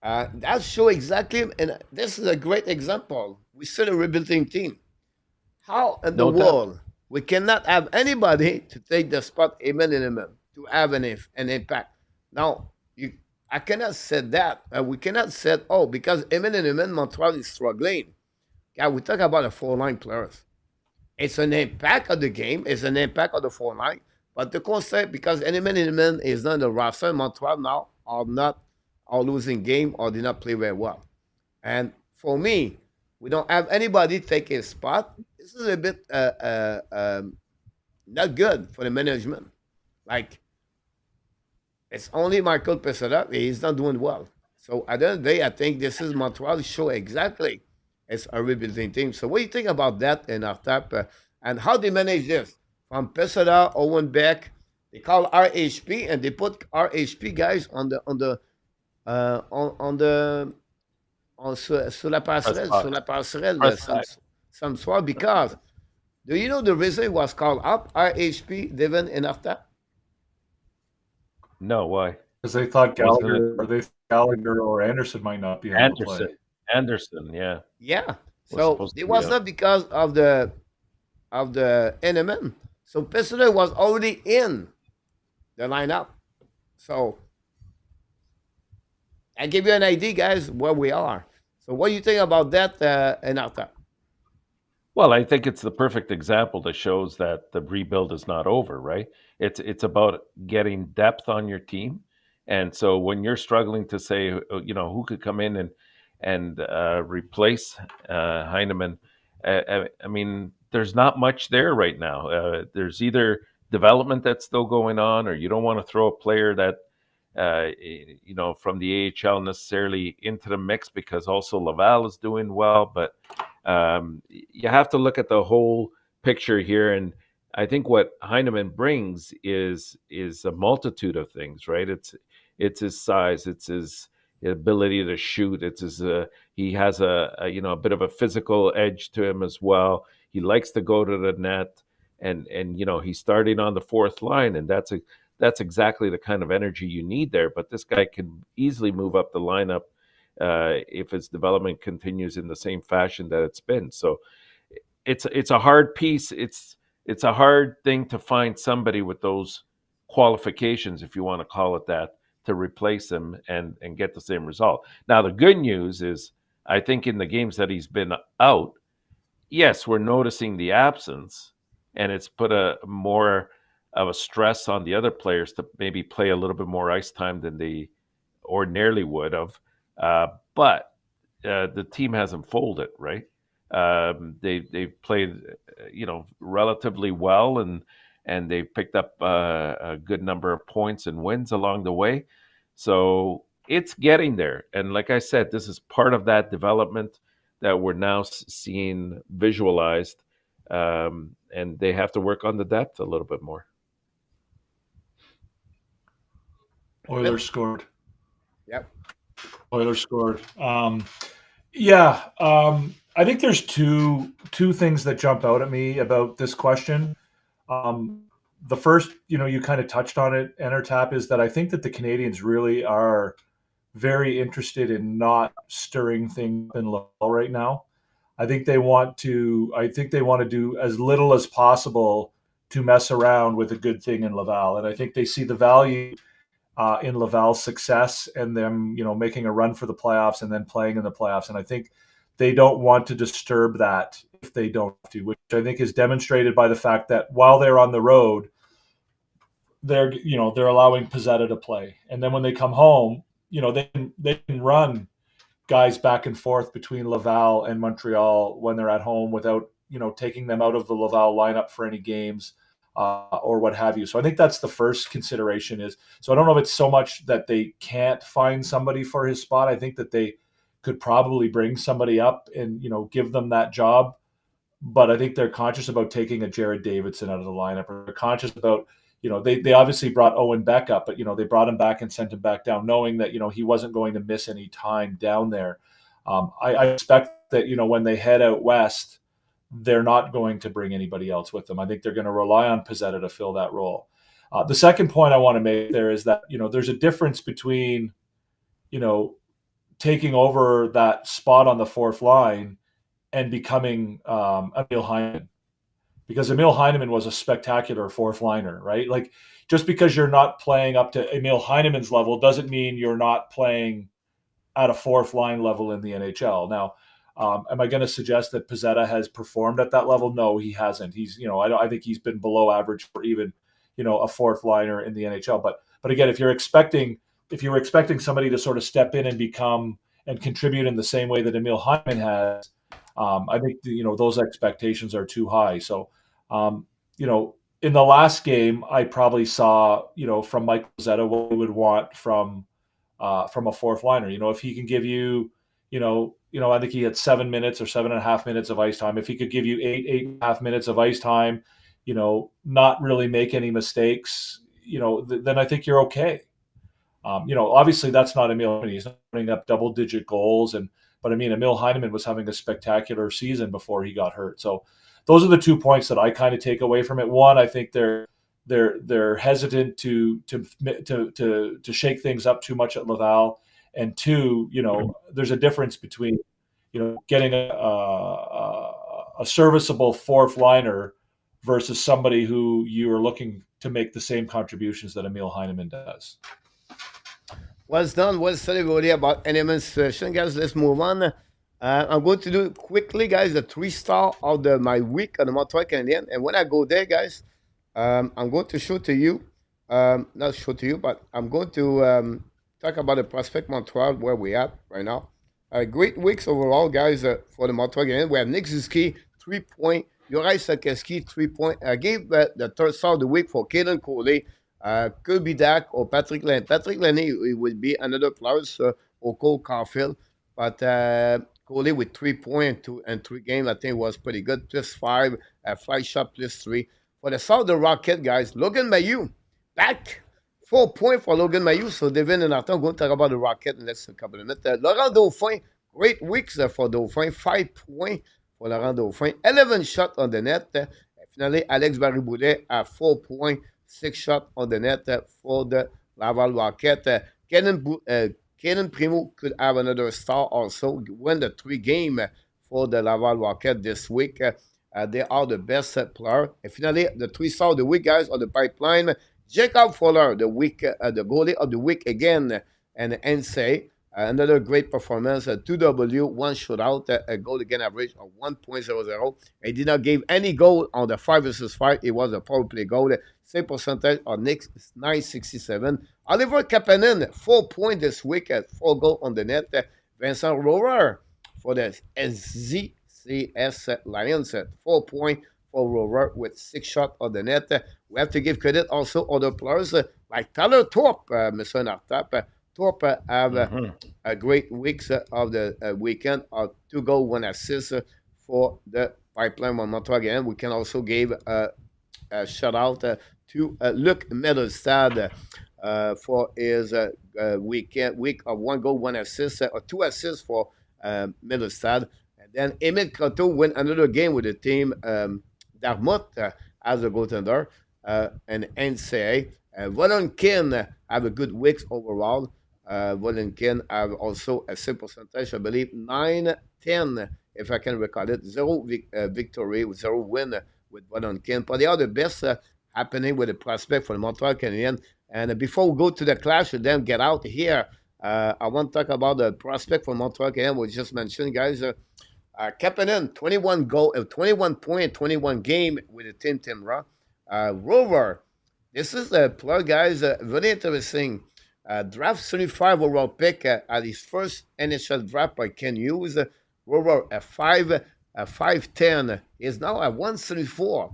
That show exactly, and this is a great example. We see a rebuilding team. How in the No doubt. world we cannot have anybody to take the spot, amen, and amen, to have an impact? Now, I cannot say that. We cannot say, oh, because amen and amen, Montreal is struggling. Yeah, we talk about the 4-line players. It's an impact of the game. It's an impact of the 4-line. But the concept, because Element is not in the roster, Montreal now are losing game or did not play very well. And for me, we don't have anybody take his spot. This is a bit not good for the management. Like, it's only Michael Pesera. He's not doing well. So at the end of the day, I think this is Montreal show exactly as a rebuilding team. So what do you think about that in Enortap and how they manage this? From Pesera, Owen Beck, they call RHP and they put RHP guys sur la passerelle, Press sur la passerelle Press back. some soir because do you know the reason it was called up RHP, Devin, in Enortap? No, why? Because they thought Wasn't it Gallagher or Anderson might not be able to play. Anderson, yeah. Yeah. Was So supposed to it be was out. not because of the NMN. So Pesera was already in the lineup. So I give you an idea, guys, where we are. So what do you think about that in Alta? Well, I think it's the perfect example that shows that the rebuild is not over, right? It's about getting depth on your team, and so when you're struggling to say, who could come in and replace Heineman, I mean, there's not much there right now. There's either development that's still going on, or you don't want to throw a player that from the AHL necessarily into the mix because also Laval is doing well, but you have to look at the whole picture here. And I think what Heineman brings is a multitude of things, right? It's his size, it's his ability to shoot, it's his he has a bit of a physical edge to him as well. He likes to go to the net, and he's starting on the fourth line, and that's exactly the kind of energy you need there. But this guy can easily move up the lineup if his development continues in the same fashion that it's been. So it's a hard piece. It's a hard thing to find somebody with those qualifications, if you want to call it that, to replace him and get the same result. Now the good news is, I think in the games that he's been out, yes, we're noticing the absence, and it's put a more of a stress on the other players to maybe play a little bit more ice time than they ordinarily would have. But the team hasn't folded, right? They've played, relatively well, and they've picked up a good number of points and wins along the way. So it's getting there. And like I said, this is part of that development that we're now seeing visualized, and they have to work on the depth a little bit more. Oilers scored. Yep. Oilers scored. I think there's two things that jump out at me about this question. The first, you kind of touched on it, Enortap, is that I think that the Canadians really are very interested in not stirring things in Laval right now. I think they want to do as little as possible to mess around with a good thing in Laval, and I think they see the value in Laval's success and them, making a run for the playoffs and then playing in the playoffs. And I think they don't want to disturb that if they don't have to, which I think is demonstrated by the fact that while they're on the road, they're allowing Pizzetta to play, and then when they come home, they can run guys back and forth between Laval and Montreal when they're at home without taking them out of the Laval lineup for any games or what have you. So I think that's the first consideration is. So I don't know if it's so much that they can't find somebody for his spot. I think that they could probably bring somebody up and give them that job. But I think they're conscious about taking a Jared Davidson out of the lineup, or they're conscious about, they obviously brought Owen Beck up, but, they brought him back and sent him back down, knowing that, he wasn't going to miss any time down there. I expect that, when they head out west, they're not going to bring anybody else with them. I think they're going to rely on Pizzetta to fill that role. The second point I want to make there is that, there's a difference between, taking over that spot on the fourth line and becoming Emil Heineman, because Emil Heineman was a spectacular fourth liner, right? Like, just because you're not playing up to Emil Heineman's level doesn't mean you're not playing at a fourth line level in the NHL. Now, am I going to suggest that Pizzetta has performed at that level? No, he hasn't. He's, I think he's been below average for even, a fourth liner in the NHL. But again, if you were expecting somebody to sort of step in and become and contribute in the same way that Emil Heineman has, I think those expectations are too high. So, in the last game, I probably saw from Mike Pizzetta what we would want from a fourth liner. If he can give you, I think he had 7 minutes or 7.5 minutes of ice time. If he could give you 8.5 minutes of ice time, not really make any mistakes, then I think you're okay. Obviously that's not Emil Heineman. He's not putting up double-digit goals, but I mean, Emil Heineman was having a spectacular season before he got hurt. So those are the 2 points that I kind of take away from it. One, I think they're hesitant to shake things up too much at Laval, and two, there's a difference between getting a serviceable fourth liner versus somebody who you are looking to make the same contributions that Emil Heineman does. Well done. Well said, everybody, about Heineman's situation. Guys, let's move on. I'm going to do quickly, guys, the 3-star of my week on the Montreal Canadiens. And when I go there, guys, I'm going to show to you, not show to you, but I'm going to talk about the prospect Montreal, where we at right now. Great weeks overall, guys, for the Montreal Canadiens. We have Nick Suzuki, 3 point. Juraj Slavkovsky, 3 point. I gave the third star of the week for Caden Coley, Kirby Dak, or Patrick Lane. Patrick Lane, it would be another plus, or Cole Caulfield. But Coley with 3 points and 3 games, I think was pretty good. +5, fly shot +3. For the South, the Rocket, guys, Logan Mailloux, back. 4 points for Logan Mailloux. So Devin and Arthur, I'm going to talk about the Rocket in the next couple of minutes. Laurent Dauphin, great weeks for Dauphin. 5 points for Laurent Dauphin. 11 shots on the net. Finally, Alex Barry-Boulet at 4 points. 6 shots on the net for the Laval Rocket. Kenan Primo could have another star also. Win the 3 game for the Laval Rocket this week. They are the best player. And finally, the 3-star of the week, guys, on the pipeline. Jacob Fuller, the goalie of the week again, and NSA. Another great performance, 2W, 1 shootout, a goal again average of 1.00. He did not give any goal on the 5 versus 5. It was a power play goal. Save percentage on Nick is 967. Oliver Kapanen, 4 points this week at 4 goals on the net. Vincent Rohrer for the SZCS Lions, 4 points for Rohrer with 6 shots on the net. We have to give credit also other players like Tyler Thorpe, Mr. Enortap. Thorpe have a great weeks of the weekend, 2 goals, 1 assist for the pipeline on Montreal again. We can also give a shout out to Luc Medelstad for his week of 1 goal, 1 assist, or 2 assists for Medelstad. And then Emile Croteau win another game with the team Dartmouth as a goaltender and NCAA. Volonkin have a good week overall. Volonkin have also a save percentage, I believe, 9-10, if I can recall it. 0 victory, 0 win with Volonkin. But they are the best happening with the prospect for the Montreal Canadiens. And before we go to the clash and then get out here, I want to talk about the prospect for Montreal Canadiens, we just mentioned, guys. Kapanen, 21 point, 21 game with the Team Timra. Rover, This is a player, guys, very interesting. Draft 35 overall pick at his first NHL draft by Ken Hughes. Over a 5'10". Is now at 134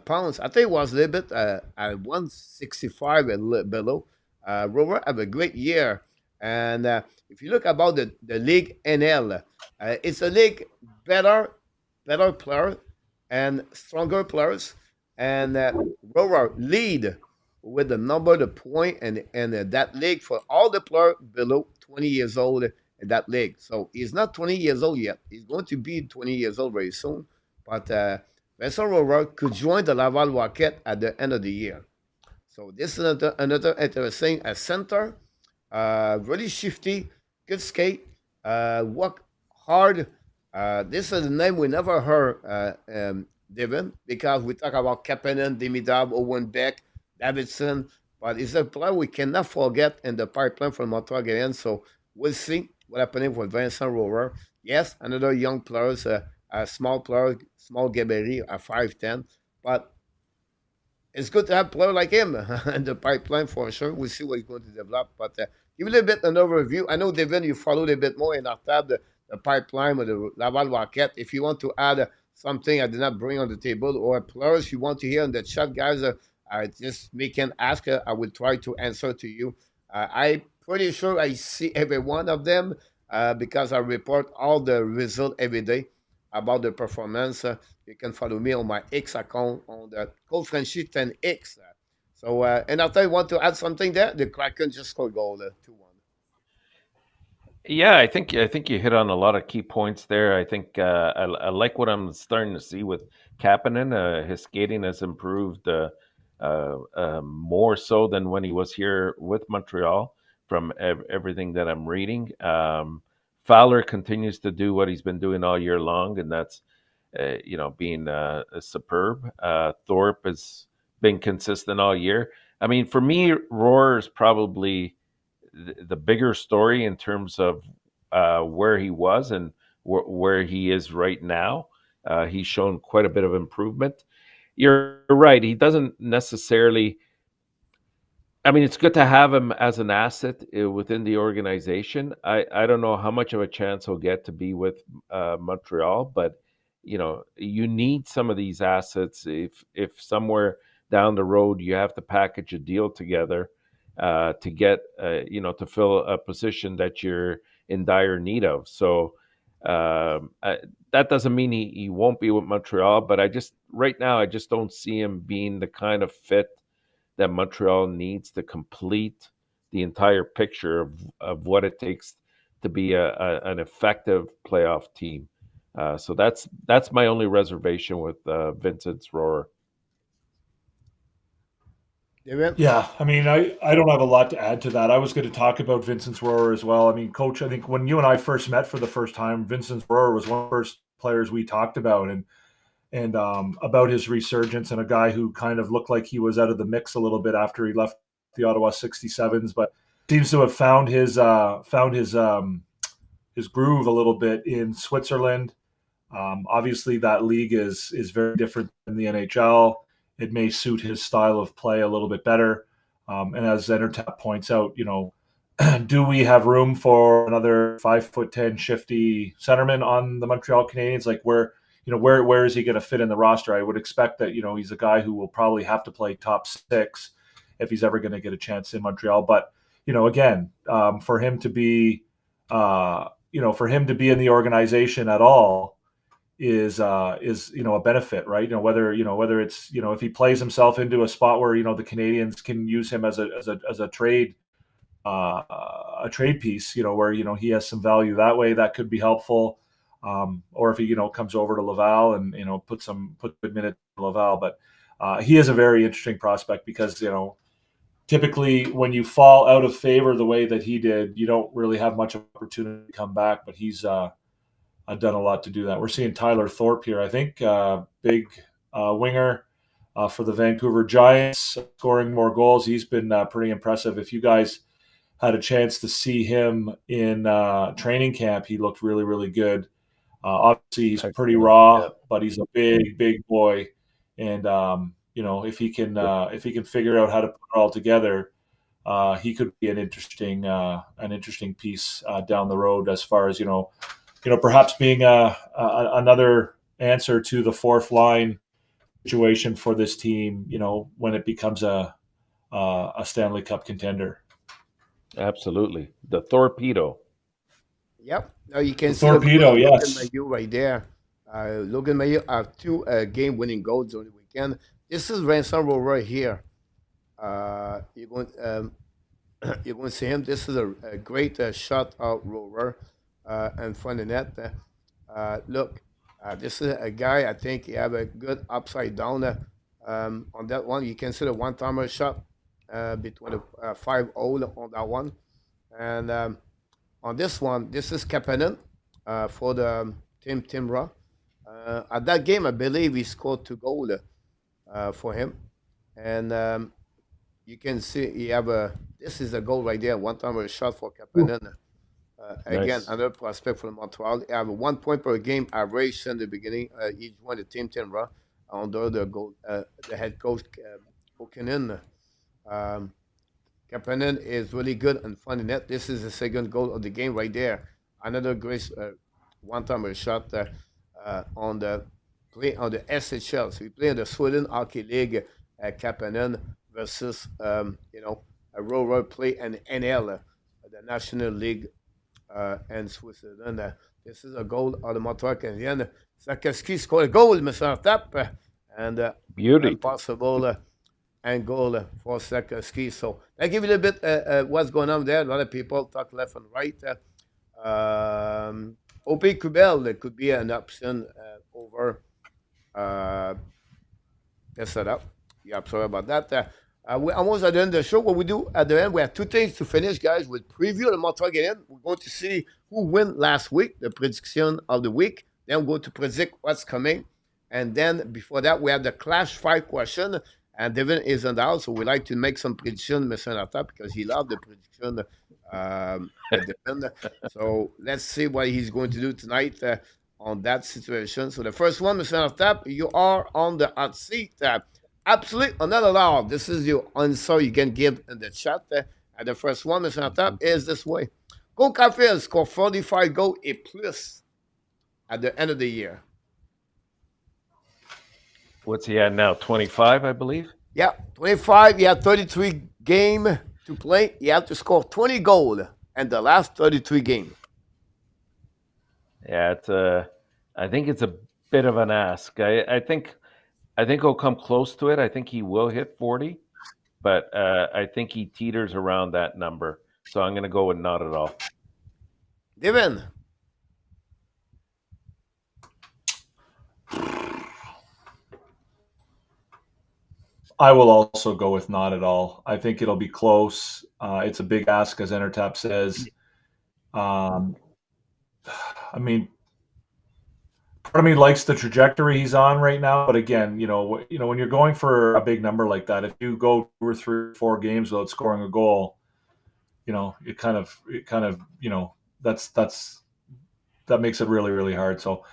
pounds. I think it was a little bit at 165 a little below. Rover have a great year. And if you look about the league NL, it's a league better, better player and stronger players. And Rover lead with the number, the point, and that league for all the players below 20 years old in that league. So he's not 20 years old yet. He's going to be 20 years old very soon. But Vincent Rover could join the Laval Rocket at the end of the year. So this is another interesting center. Really shifty, good skate, work hard. This is a name we never heard, Devin, because we talk about Kapanen, Dimitrov, Owen Beck, Davidson, but it's a player we cannot forget in the pipeline from Montreal Canadiens. So we'll see what happening with Vincent Rover. Yes, another young player, a small player, small gabarit, a 5'10", but it's good to have a player like him in the pipeline for sure. We'll see what he's going to develop. But give a little bit an overview. I know, Devin, you followed a bit more in our tab, the pipeline with the Laval Rocket. If you want to add something I did not bring on the table or players you want to hear in the chat, guys, just make an ask. I will try to answer to you. I'm pretty sure I see every one of them because I report all the result every day about the performance. You can follow me on my X account on the Cold Frenchie 10X. And after you want to add something there, the Kraken just scored goal 2-1. Yeah, I think you hit on a lot of key points there. I think I like what I'm starting to see with Kapanen. His skating has improved more so than when he was here with Montreal. From everything that I'm reading, Fowler continues to do what he's been doing all year long, and that's being superb. Thorpe has been consistent all year. I mean, for me, Roar is probably the bigger story in terms of where he was and where he is right now. He's shown quite a bit of improvement. You're right. He doesn't necessarily. I mean, it's good to have him as an asset within the organization. I don't know how much of a chance he'll get to be with Montreal, but you need some of these assets if somewhere down the road you have to package a deal together to get to fill a position that you're in dire need of. So that doesn't mean he won't be with Montreal, but right now I just don't see him being the kind of fit that Montreal needs to complete the entire picture of what it takes to be an effective playoff team. So that's my only reservation with Vincent's Roar. Devin? Yeah, I mean, I don't have a lot to add to that. I was going to talk about Vincent's Roar as well. I mean, Coach, I think when you and I first met for the first time, Vincent's Roar was one of the first players we talked about, and about his resurgence, and a guy who kind of looked like he was out of the mix a little bit after he left the Ottawa 67s, but seems to have found his groove a little bit in Switzerland. Obviously, that league is very different than the NHL. It may suit his style of play a little bit better. And as Enortap points out, do we have room for another 5'10" shifty centerman on the Montreal Canadiens? Like where is he going to fit in the roster? I would expect that he's a guy who will probably have to play top six if he's ever going to get a chance in Montreal. But again, for him to be in the organization at all is a benefit, right? Whether it's if he plays himself into a spot where the Canadiens can use him as a trade piece, where he has some value that way, that could be helpful. Or if he comes over to Laval and put good minutes in Laval, but he is a very interesting prospect because typically when you fall out of favor the way that he did, you don't really have much opportunity to come back. But he's done a lot to do that. We're seeing Tyler Thorpe here, I think, big winger for the Vancouver Giants, scoring more goals. He's been pretty impressive. If you guys had a chance to see him in training camp, he looked really, really good. Obviously, he's pretty raw, but he's a big, big boy. And, if he can figure out how to put it all together, he could be an interesting piece down the road as far as perhaps being another answer to the fourth line situation for this team. When it becomes a Stanley Cup contender. Absolutely. The torpedo. Yep. Now you can The see the goal torpedo, of Logan yes. Mailloux right there. Logan Mailloux have two game-winning goals on the weekend. This is Ransom Rover here. You're going you're going to see him. This is a great shot out rover in front of the net. Look, this is a guy. I think he have a good upside down on that one. You can see the one-timer shot between the 5-0 on that one, and on this one, this is Kapanen for the Team Timra. At that game, I believe he scored 2 goals for him, and you can see he have a. This is a goal right there. One time a shot for Kapanen. Again, Nice. another prospect for Montreal. He have a 1 point per game average in the beginning. He joined the Team Timra under the head coach Okinen. Um, Kapanen is really good and fun in net. This is the second goal of the game right there. Another great one-timer shot on the play on the SHL. So we play in the Sweden Hockey League. Kapanen versus a road play in NL, the National League in Switzerland. This is a goal of the Montreal Canadiens. Sakaski scored a goal, Mr. Tap, and Beauty. impossible and goal for Sakaski. So I give you a little bit what's going on there. A lot of people talk left and right. OP Kubel could be an option over the setup. Yeah, I'm sorry about that. We're almost at the end of the show. What we do at the end, we have two things to finish, guys. With preview of the Montreal Canadiens, we're going to see who won last week, the prediction of the week. Then we're going to predict what's coming. And then before that, we have the Clash 5 question. And Devin is in the house, so we like to make some prediction, Mr. Enortap, because he loved the prediction. Devin. So let's see what he's going to do tonight on that situation. So the first one, Mr. Enortap, you are on the hot seat. Absolutely not allowed. This is your answer you can give in the chat. And the first one, Mr. Enortap, is this way. Cole Caulfield scored 45 goals a plus at the end of the year. What's he at now? 25, I believe. Yeah, 25. You have 33 game to play. You have to score 20 goals in the last 33 games. Yeah, I think it's a bit of an ask. I think he'll come close to it. I think he will hit 40, but I think he teeters around that number. So I'm going to go with not at all. Devin. I will also go with not at all. I think it'll be close. It's a big ask, as Enortap says. I mean, part of me likes the trajectory he's on right now, but again, when you're going for a big number like that, if you go 2 or 3 or 4 games without scoring a goal, it kind of, that makes it really, really hard. So,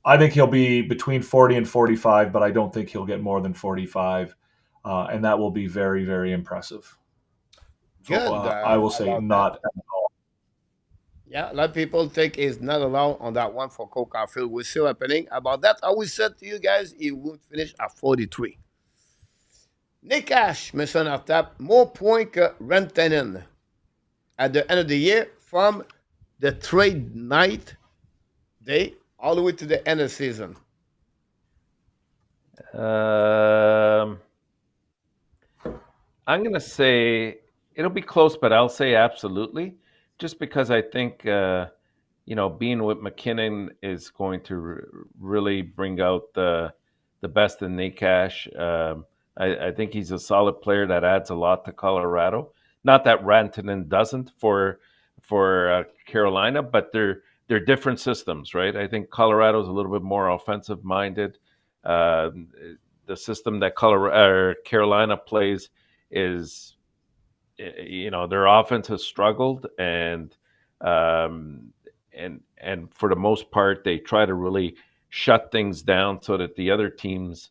I think he'll be between 40 and 45, but I don't think he'll get more than 45, and that will be very, very impressive. So, Good. I will say not at all. Yeah, a lot of people think he's not allowed on that one for Cole Caulfield. We're still happening. About that, I always said to you guys, he would finish at 43. Nick Ash, Mr. Enortap, more point Rantanen at the end of the year from the trade night day all the way to the end of the season. I'm going to say it'll be close, but I'll say absolutely, just because I think being with McKinnon is going to really bring out the best in Nick Ash. I think he's a solid player that adds a lot to Colorado. Not that Rantanen doesn't for Carolina, but they're different systems, right? I think Colorado's a little bit more offensive minded. The system that Carolina plays is, their offense has struggled, and for the most part, they try to really shut things down so that the other teams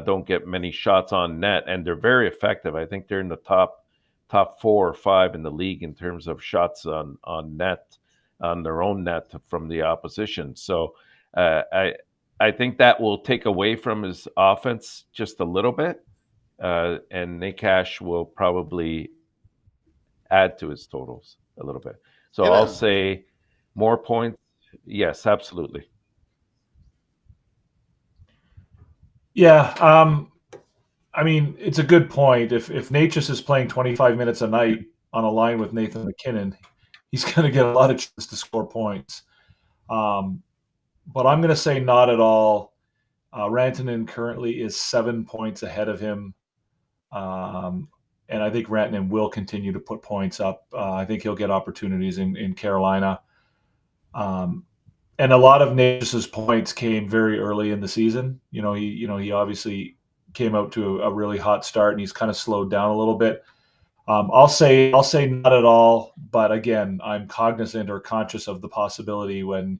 don't get many shots on net, and they're very effective. I think they're in the top 4 or 5 in the league in terms of shots on net, on their own net from the opposition. So I think that will take away from his offense just a little bit, and Nakash will probably add to his totals a little bit. So I'll Devin. say more points. Yes, absolutely. Yeah. I mean, it's a good point. If Natchez is playing 25 minutes a night on a line with Nathan McKinnon, he's going to get a lot of chances to score points. But I'm going to say not at all. Rantanen currently is 7 points ahead of him. And I think Rantanen will continue to put points up. I think he'll get opportunities in Carolina. And a lot of Natchez's points came very early in the season. He obviously came out to a really hot start, and he's kind of slowed down a little bit. I'll say not at all, but again, I'm cognizant or conscious of the possibility when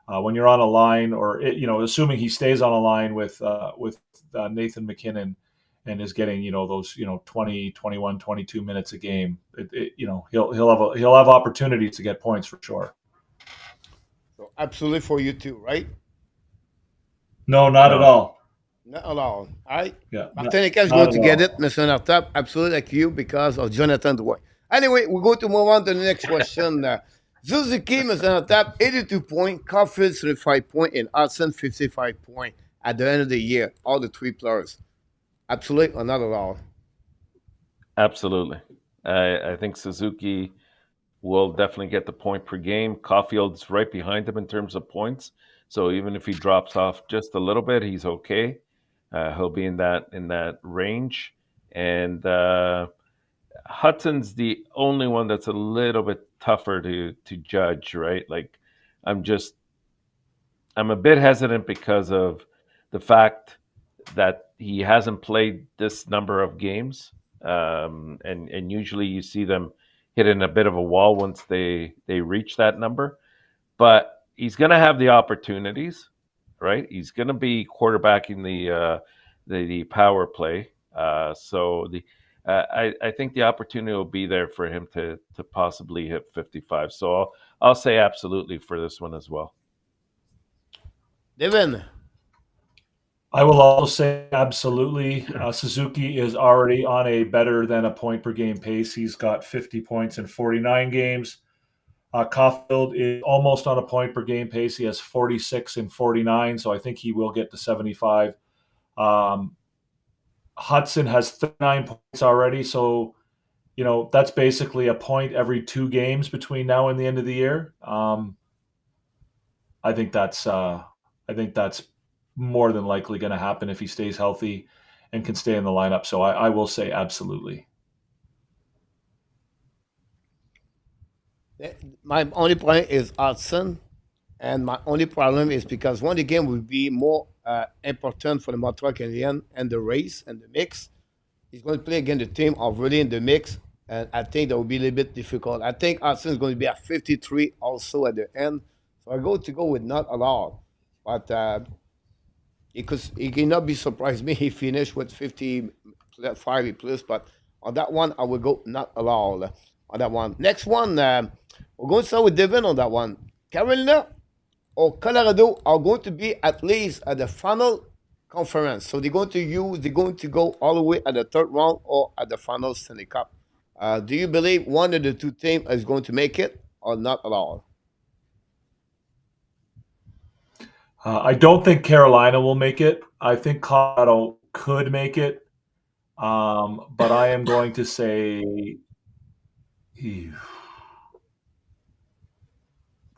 you're on a line, or assuming he stays on a line with Nathan McKinnon and is getting those 20, 21, 22 minutes a game. He'll have opportunities to get points for sure. So absolutely for you too, right? No, not at No. all. Not allowed. All right. Yeah, Martin is not going at to get all. it, Mr. Enortap. Absolutely like you because of Jonathan Drouin. Anyway, we're going to move on to the next question. Suzuki, Mr. Enortap, 82 points, Caulfield 35 points, and Hudson 55 points at the end of the year. All the three players. Absolutely or not allowed. Absolutely. I think Suzuki will definitely get the point per game. Caulfield's right behind him in terms of points. So even if he drops off just a little bit, he's okay. He'll be in that range. And Hudson's the only one that's a little bit tougher to judge, right? Like I'm just I'm a bit hesitant because of the fact that he hasn't played this number of games, and usually you see them hitting a bit of a wall once they reach that number. But he's going to have the opportunities, right? He's going to be quarterbacking the power play, so the I think the opportunity will be there for him to possibly hit 55. So I'll say absolutely for this one as well. Devin. I will also say absolutely. Suzuki is already on a better than a point per game pace. He's got 50 points in 49 games. Caulfield is almost on a point per game pace. He has 46 in 49, so I think he will get to 75. Hudson has 39 points already, so that's basically a point every 2 games between now and the end of the year. I think that's more than likely going to happen if he stays healthy and can stay in the lineup. So I will say absolutely. My only point is Hudson, and my only problem is because one the game will be more important for the Montreal Canadiens and the race and the mix. He's going to play against the team already in the mix, and I think that will be a little bit difficult. I think Hudson is going to be at 53 also at the end, so I go with not allowed, but he cannot be surprised me. He finished with 55 plus, but on that one I will go not allowed on that one. Next one, we're going to start with Devin on that one. Carolina or Colorado are going to be at least at the final conference. So they're going to go all the way at the third round or at the final Stanley Cup. Do you believe one of the two teams is going to make it or not at all? I don't think Carolina will make it. I think Colorado could make it. But I am going to say,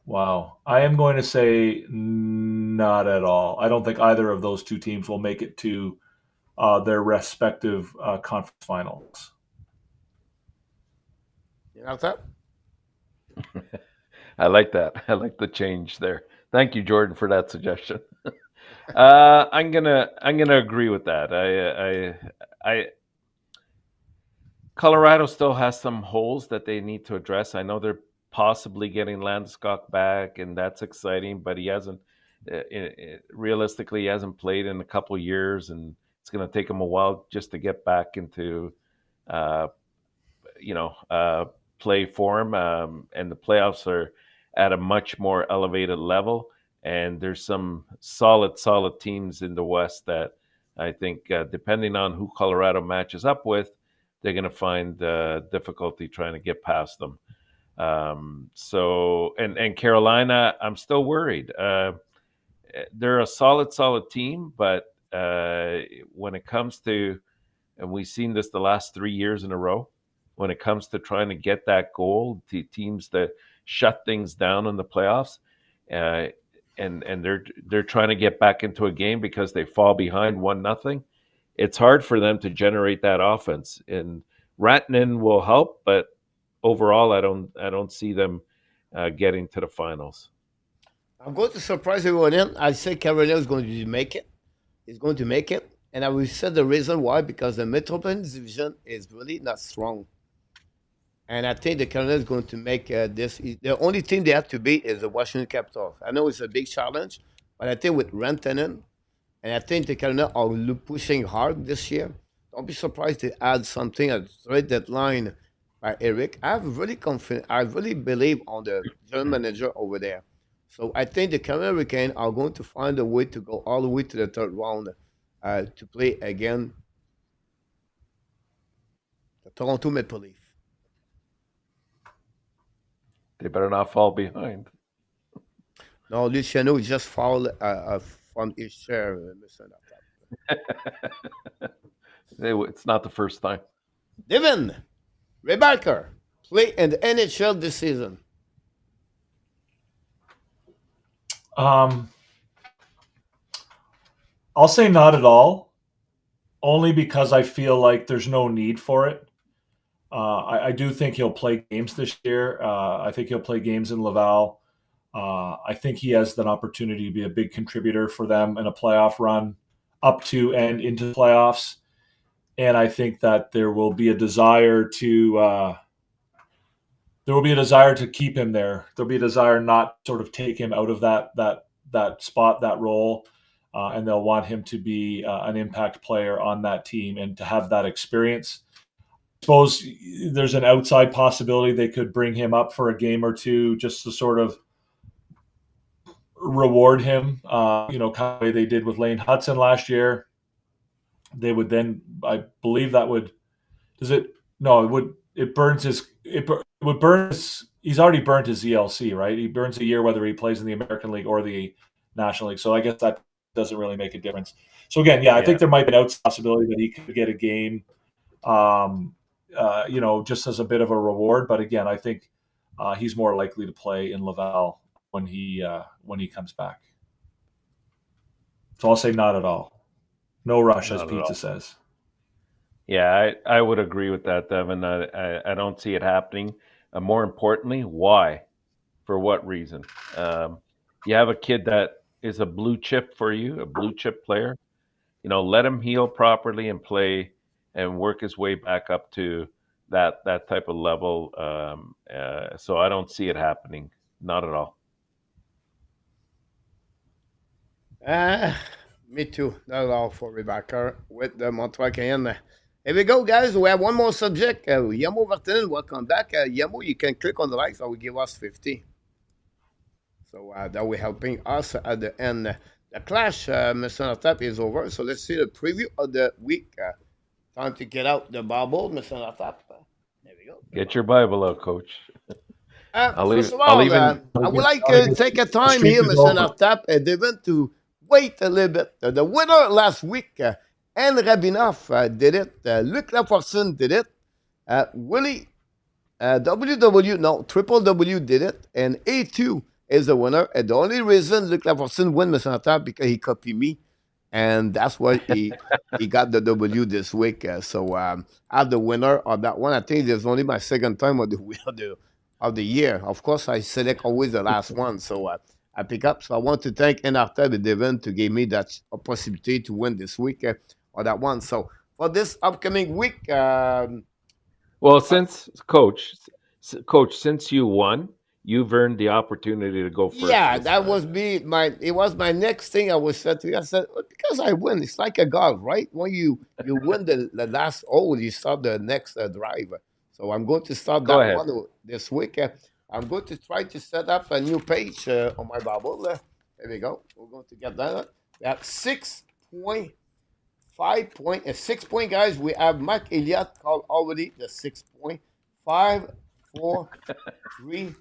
wow. I am going to say not at all. I don't think either of those two teams will make it to their respective conference finals. You know that? I like that. I like the change there. Thank you, Jordan, for that suggestion. I'm gonna agree with that. I Colorado still has some holes that they need to address. I know they're possibly getting Landeskog back, and that's exciting, but he hasn't. Realistically, he hasn't played in a couple years, and it's going to take them a while just to get back into uh, play form, and the playoffs are at a much more elevated level. And there's some solid teams in the West that I think, depending on who Colorado matches up with, they're going to find difficulty trying to get past them. And Carolina, I'm still worried. They're a solid team, but when it comes to, and we've seen this the last 3 years in a row, when it comes to trying to get that goal, to teams that shut things down in the playoffs, uh, and they're trying to get back into a game because they fall behind 1-0. It's hard for them to generate that offense, and Rantanen will help, but overall, I don't see them getting to the finals. I'm going to surprise everyone in. I say Carolina is going to make it. Is going to make it. And I will say the reason why, because the Metropolitan Division is really not strong. And I think the Carolina is going to make this. The only team they have to beat is the Washington Capitals. I know it's a big challenge, but I think with Rantanen, and I think the Carolina are pushing hard this year. Don't be surprised to add something at the trade deadline by Eric. I'm really confident. I really believe on the general manager over there. So I think the Carolina Hurricanes are going to find a way to go all the way to the third round to play again the Toronto Maple Leafs. They better not fall behind. No, Luciano just fall from his chair, Mr. It's not the first time. Devin, Rebecca, play in the NHL this season. I'll say not at all, only because I feel like there's no need for it. I do think he'll play games this year. I think he'll play games in Laval. I think he has an opportunity to be a big contributor for them in a playoff run up to and into the playoffs. And I think that there will be a desire to keep him there. There'll be a desire not sort of take him out of that spot, that role, and they'll want him to be an impact player on that team and to have that experience. I suppose there's an outside possibility they could bring him up for a game or two just to sort of reward him, kind of the way they did with Lane Hudson last year. They would then, I believe that would, does it, no, it would, it burns his, it would burn his, he's already burnt his ELC, right? He burns a year whether he plays in the American League or the National League. So I guess that doesn't really make a difference. So again, I think there might be an outside possibility that he could get a game, just as a bit of a reward. But again, I think he's more likely to play in Laval when he comes back. So I'll say not at all. No rush, as Pizza says. Yeah, I would agree with that, Devin. I don't see it happening. More importantly, why? For what reason? You have a kid that is a blue chip for you, a blue chip player. Let him heal properly and play and work his way back up to that type of level. So I don't see it happening. Not at all. Me too. Not at all for Rebecca with the Montreal Canadiens. Here we go, guys. We have one more subject. Yamo Vertinen, welcome back. Yamo, you can click on the likes. That will give us 50. So that will helping us at the end. The clash, Mr. Enortap, is over. So let's see the preview of the week. Time to get out the Bible, Mr. Enortap. There we go. Get your Bible out, Coach. First of all, I would like to take a time here, Mr. Enortap, and Devin, to wait a little bit. The winner last week, Anne Rabinoff did it. Luc Laforcine did it. Willie Triple W did it. And A2 is the winner. And the only reason Luc Laforcine won, Mr. Enortap, because he copied me. And that's why he got the W this week. So I'm the winner of that one. I think there's only my second time of the year. Of course, I select always the last one. So I pick up. So I want to thank Enortap and Devin to give me that possibility to win this week on that one. So for this upcoming week, well, since Coach, since you won, you've earned the opportunity to go first. Yeah, this that time. was me. It was my next thing I was said to you. I said, "Well, because I win. It's like a golf, right? When you win the last hole, you start the next drive. So I'm going to start Go that ahead. one this week. I'm going to try to set up a new page on my bubble. There we go. We're going to get that. At 6.5 point, 6 point, guys. We have Mike Elliott called already the 6 point. 5, 4, 3,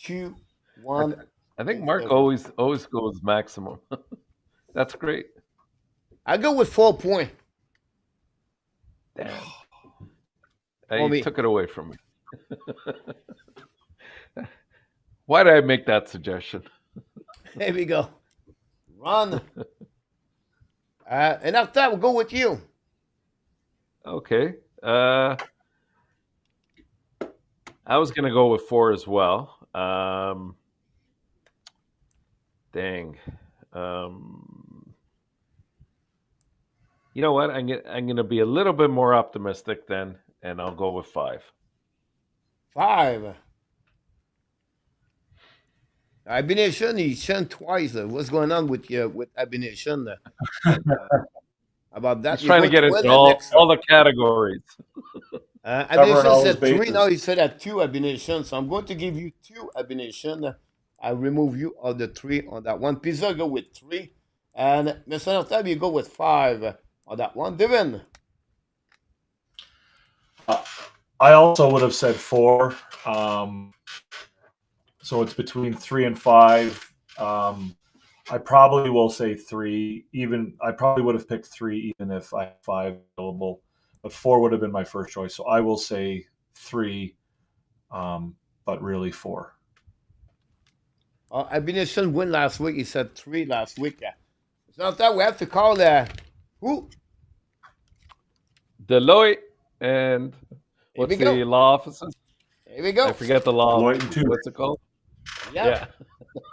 2, I, 1. th- I think And Mark seven. always goes maximum. That's great. I go with 4 point Damn. for You me. took it away from me. Why did I make that suggestion? There we go. Run. And after that, we'll go with you. Okay. I was gonna go with 4 as well. Dang. You know what? I'm gonna be a little bit more optimistic then, and I'll go with 5. 5. Abination, he sent twice. What's going on with you with Abination? About that, He's you're trying to going to get into win the next. all the categories. Covering Abination all said his 3. bases. Now he said at 2 Abination. So I'm going to give you 2 Abination. I remove you of the 3 on that one. Pizza go with 3. And Mr. Time, you go with 5 on that one. Devin. I also would have said 4. So it's between 3 and 5. I probably will say 3. Even I probably would have picked 3 even if I had 5 available, but 4 would have been my first choice. So I will say 3, but really 4. Abination win last week. He said 3 last week. It's not that we have to call who? Deloitte and Here what's we go. the law offices? Here we go. I forget the law. Deloitte and Touche. What's it called? Yeah.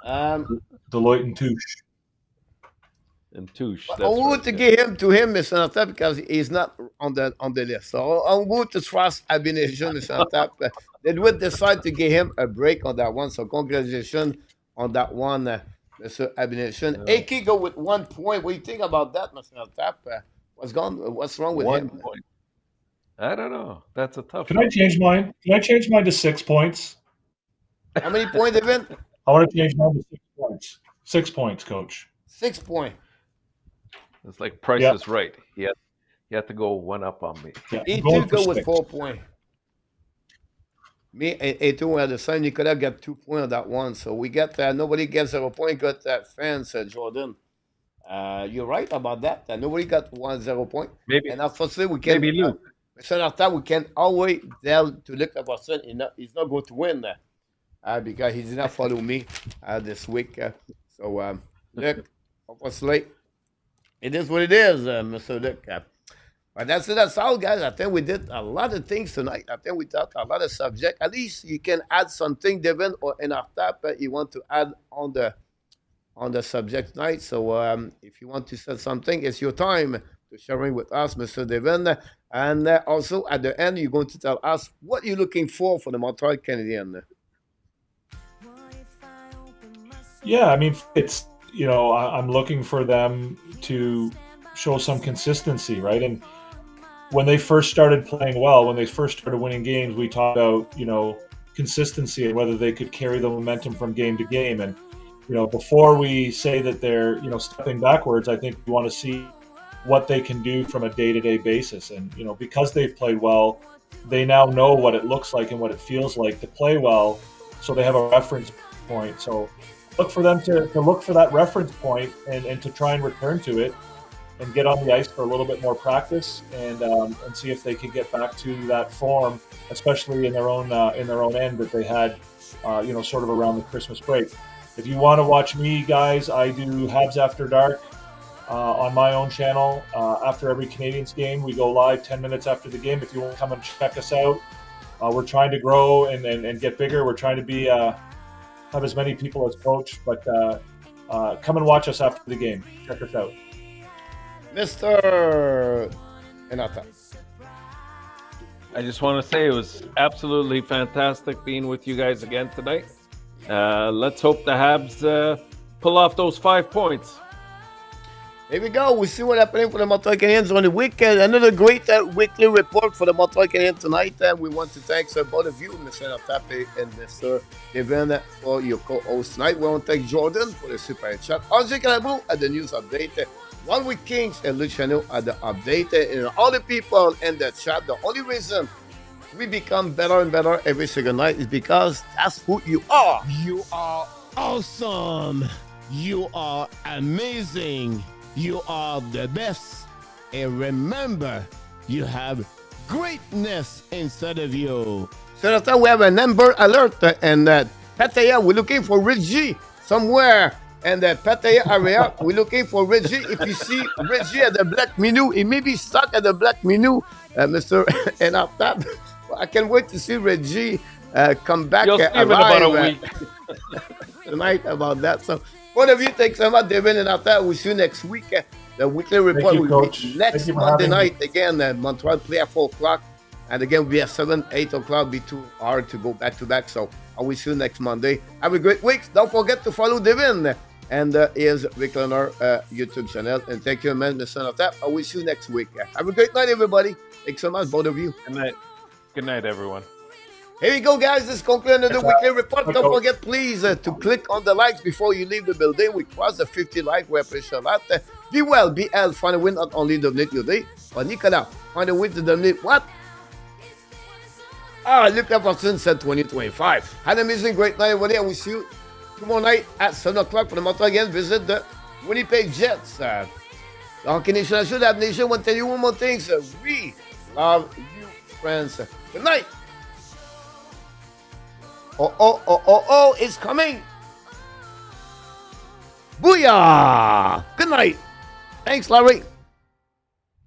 Deloitte and Touche. And Touche. But That's I'm going right. to give him to him, Mr. Antap, because he's not on the list. So I'm going to trust Abination, Mr. Antap. They would decide to give him a break on that one. So congratulations on that one, Mr. Abination. Yeah. AK go with 1 point. What do you think about that, Mr. Antap? What's wrong with 1 him? point. I don't know. That's a tough Can one. I change mine? Can I change mine to 6 points? How many points, Devin? I want to change mine to 6 points. 6 points, Coach. 6 point. It's like Price Yeah. is right. You have to go 1 up on me. Yeah, He I'm going too for go with 6. 4 point. Me and Eto had the same. Nicolas got 2 points on that one. So we got nobody gets 0 point. Got fans, Jordan. You're right about that. Nobody got 0 point. Maybe And unfortunately, we can. maybe Luke. Mr. we can always tell to look at person. He's not going to win because he did not follow me this week. So look, obviously, it is what it is, Mr. Luke. But that's all, guys. I think we did a lot of things tonight. I think we talked a lot of subject. At least you can add something, Devin, or Enortap, you want to add on the subject tonight. So if you want to say something, it's your time to sharing with us, Mr. Devin. And also at the end, you're going to tell us what you're looking for the Montreal Canadiens. Yeah, I mean, it's, I'm looking for them to show some consistency, right? And when they first started playing well, when they first started winning games, we talked about, consistency and whether they could carry the momentum from game to game. And, before we say that they're, stepping backwards, I think we want to see what they can do from a day-to-day basis. And, because they've played well, they now know what it looks like and what it feels like to play well. So they have a reference point. So look for them to look for that reference point and to try and return to it and get on the ice for a little bit more practice and see if they can get back to that form, especially in their own end that they had, sort of around the Christmas break. If you want to watch me, guys, I do Habs After Dark on my own channel. After every Canadiens game, we go live 10 minutes after the game. If you want to come and check us out, we're trying to grow and get bigger. We're trying to be have as many people as Coach, but come and watch us after the game. Check us out. Mr. Enortap. I just want to say it was absolutely fantastic being with you guys again tonight. Let's hope the Habs pull off those 5 points. Here we go. We see what happening for the Montreal Canadiens on the weekend. Another great weekly report for the Montreal Canadiens tonight. We want to thank both of you, Mr. Enortap and Mr. Devin, for your co-host tonight. We want to thank Jordan for the super chat. Andre Calabu at the news update. One Week Kings and Luciano at the update. And all the people in the chat, the only reason we become better and better every single night is because that's who you are. You are awesome. You are amazing. You are the best. And remember, you have greatness inside of you. So that's why we have a number alert and Pattaya, we're looking for Reggie somewhere in the Pattaya area. We're looking for Reggie. If you see Reggie at the black menu, he may be stuck at the black menu, Mr. Enortap. I can't wait to see Reggie come back You'll see him in about a week. Tonight about that. So, one of you, thanks so much, Devin, and after we'll see you next week. The weekly report you, will Coach. be next Thank you for Monday having me. night. Again, Montreal play at 4 o'clock. And again, we'll be at 7, 8 o'clock. Be too hard to go back to back. So, I will see you next Monday. Have a great week. Don't forget to follow Devin and his Recliner YouTube channel. And thank you, man, Mr. Enortap. I will see you next week. Have a great night, everybody. Thanks so much, both of you. Good night. Good night, everyone. Here we go, guys. This concludes another weekly report. Let's Don't go. forget, please, to click on the likes before you leave the building. We crossed the 50 likes. We appreciate that. Be well, be health. Find a way not only dominate your day, but Nicolas, find a way to dominate what? Look up for Sunset 2025. Had an amazing, great night, everybody. I will see you tomorrow night at 7 o'clock for the Montreal again. Visit the Winnipeg Jets. The Hockey Nation, I should have nation. I want to tell you one more thing, sir. We love you, friends. Good night. Oh, it's coming. Booyah! Good night. Thanks, Larry.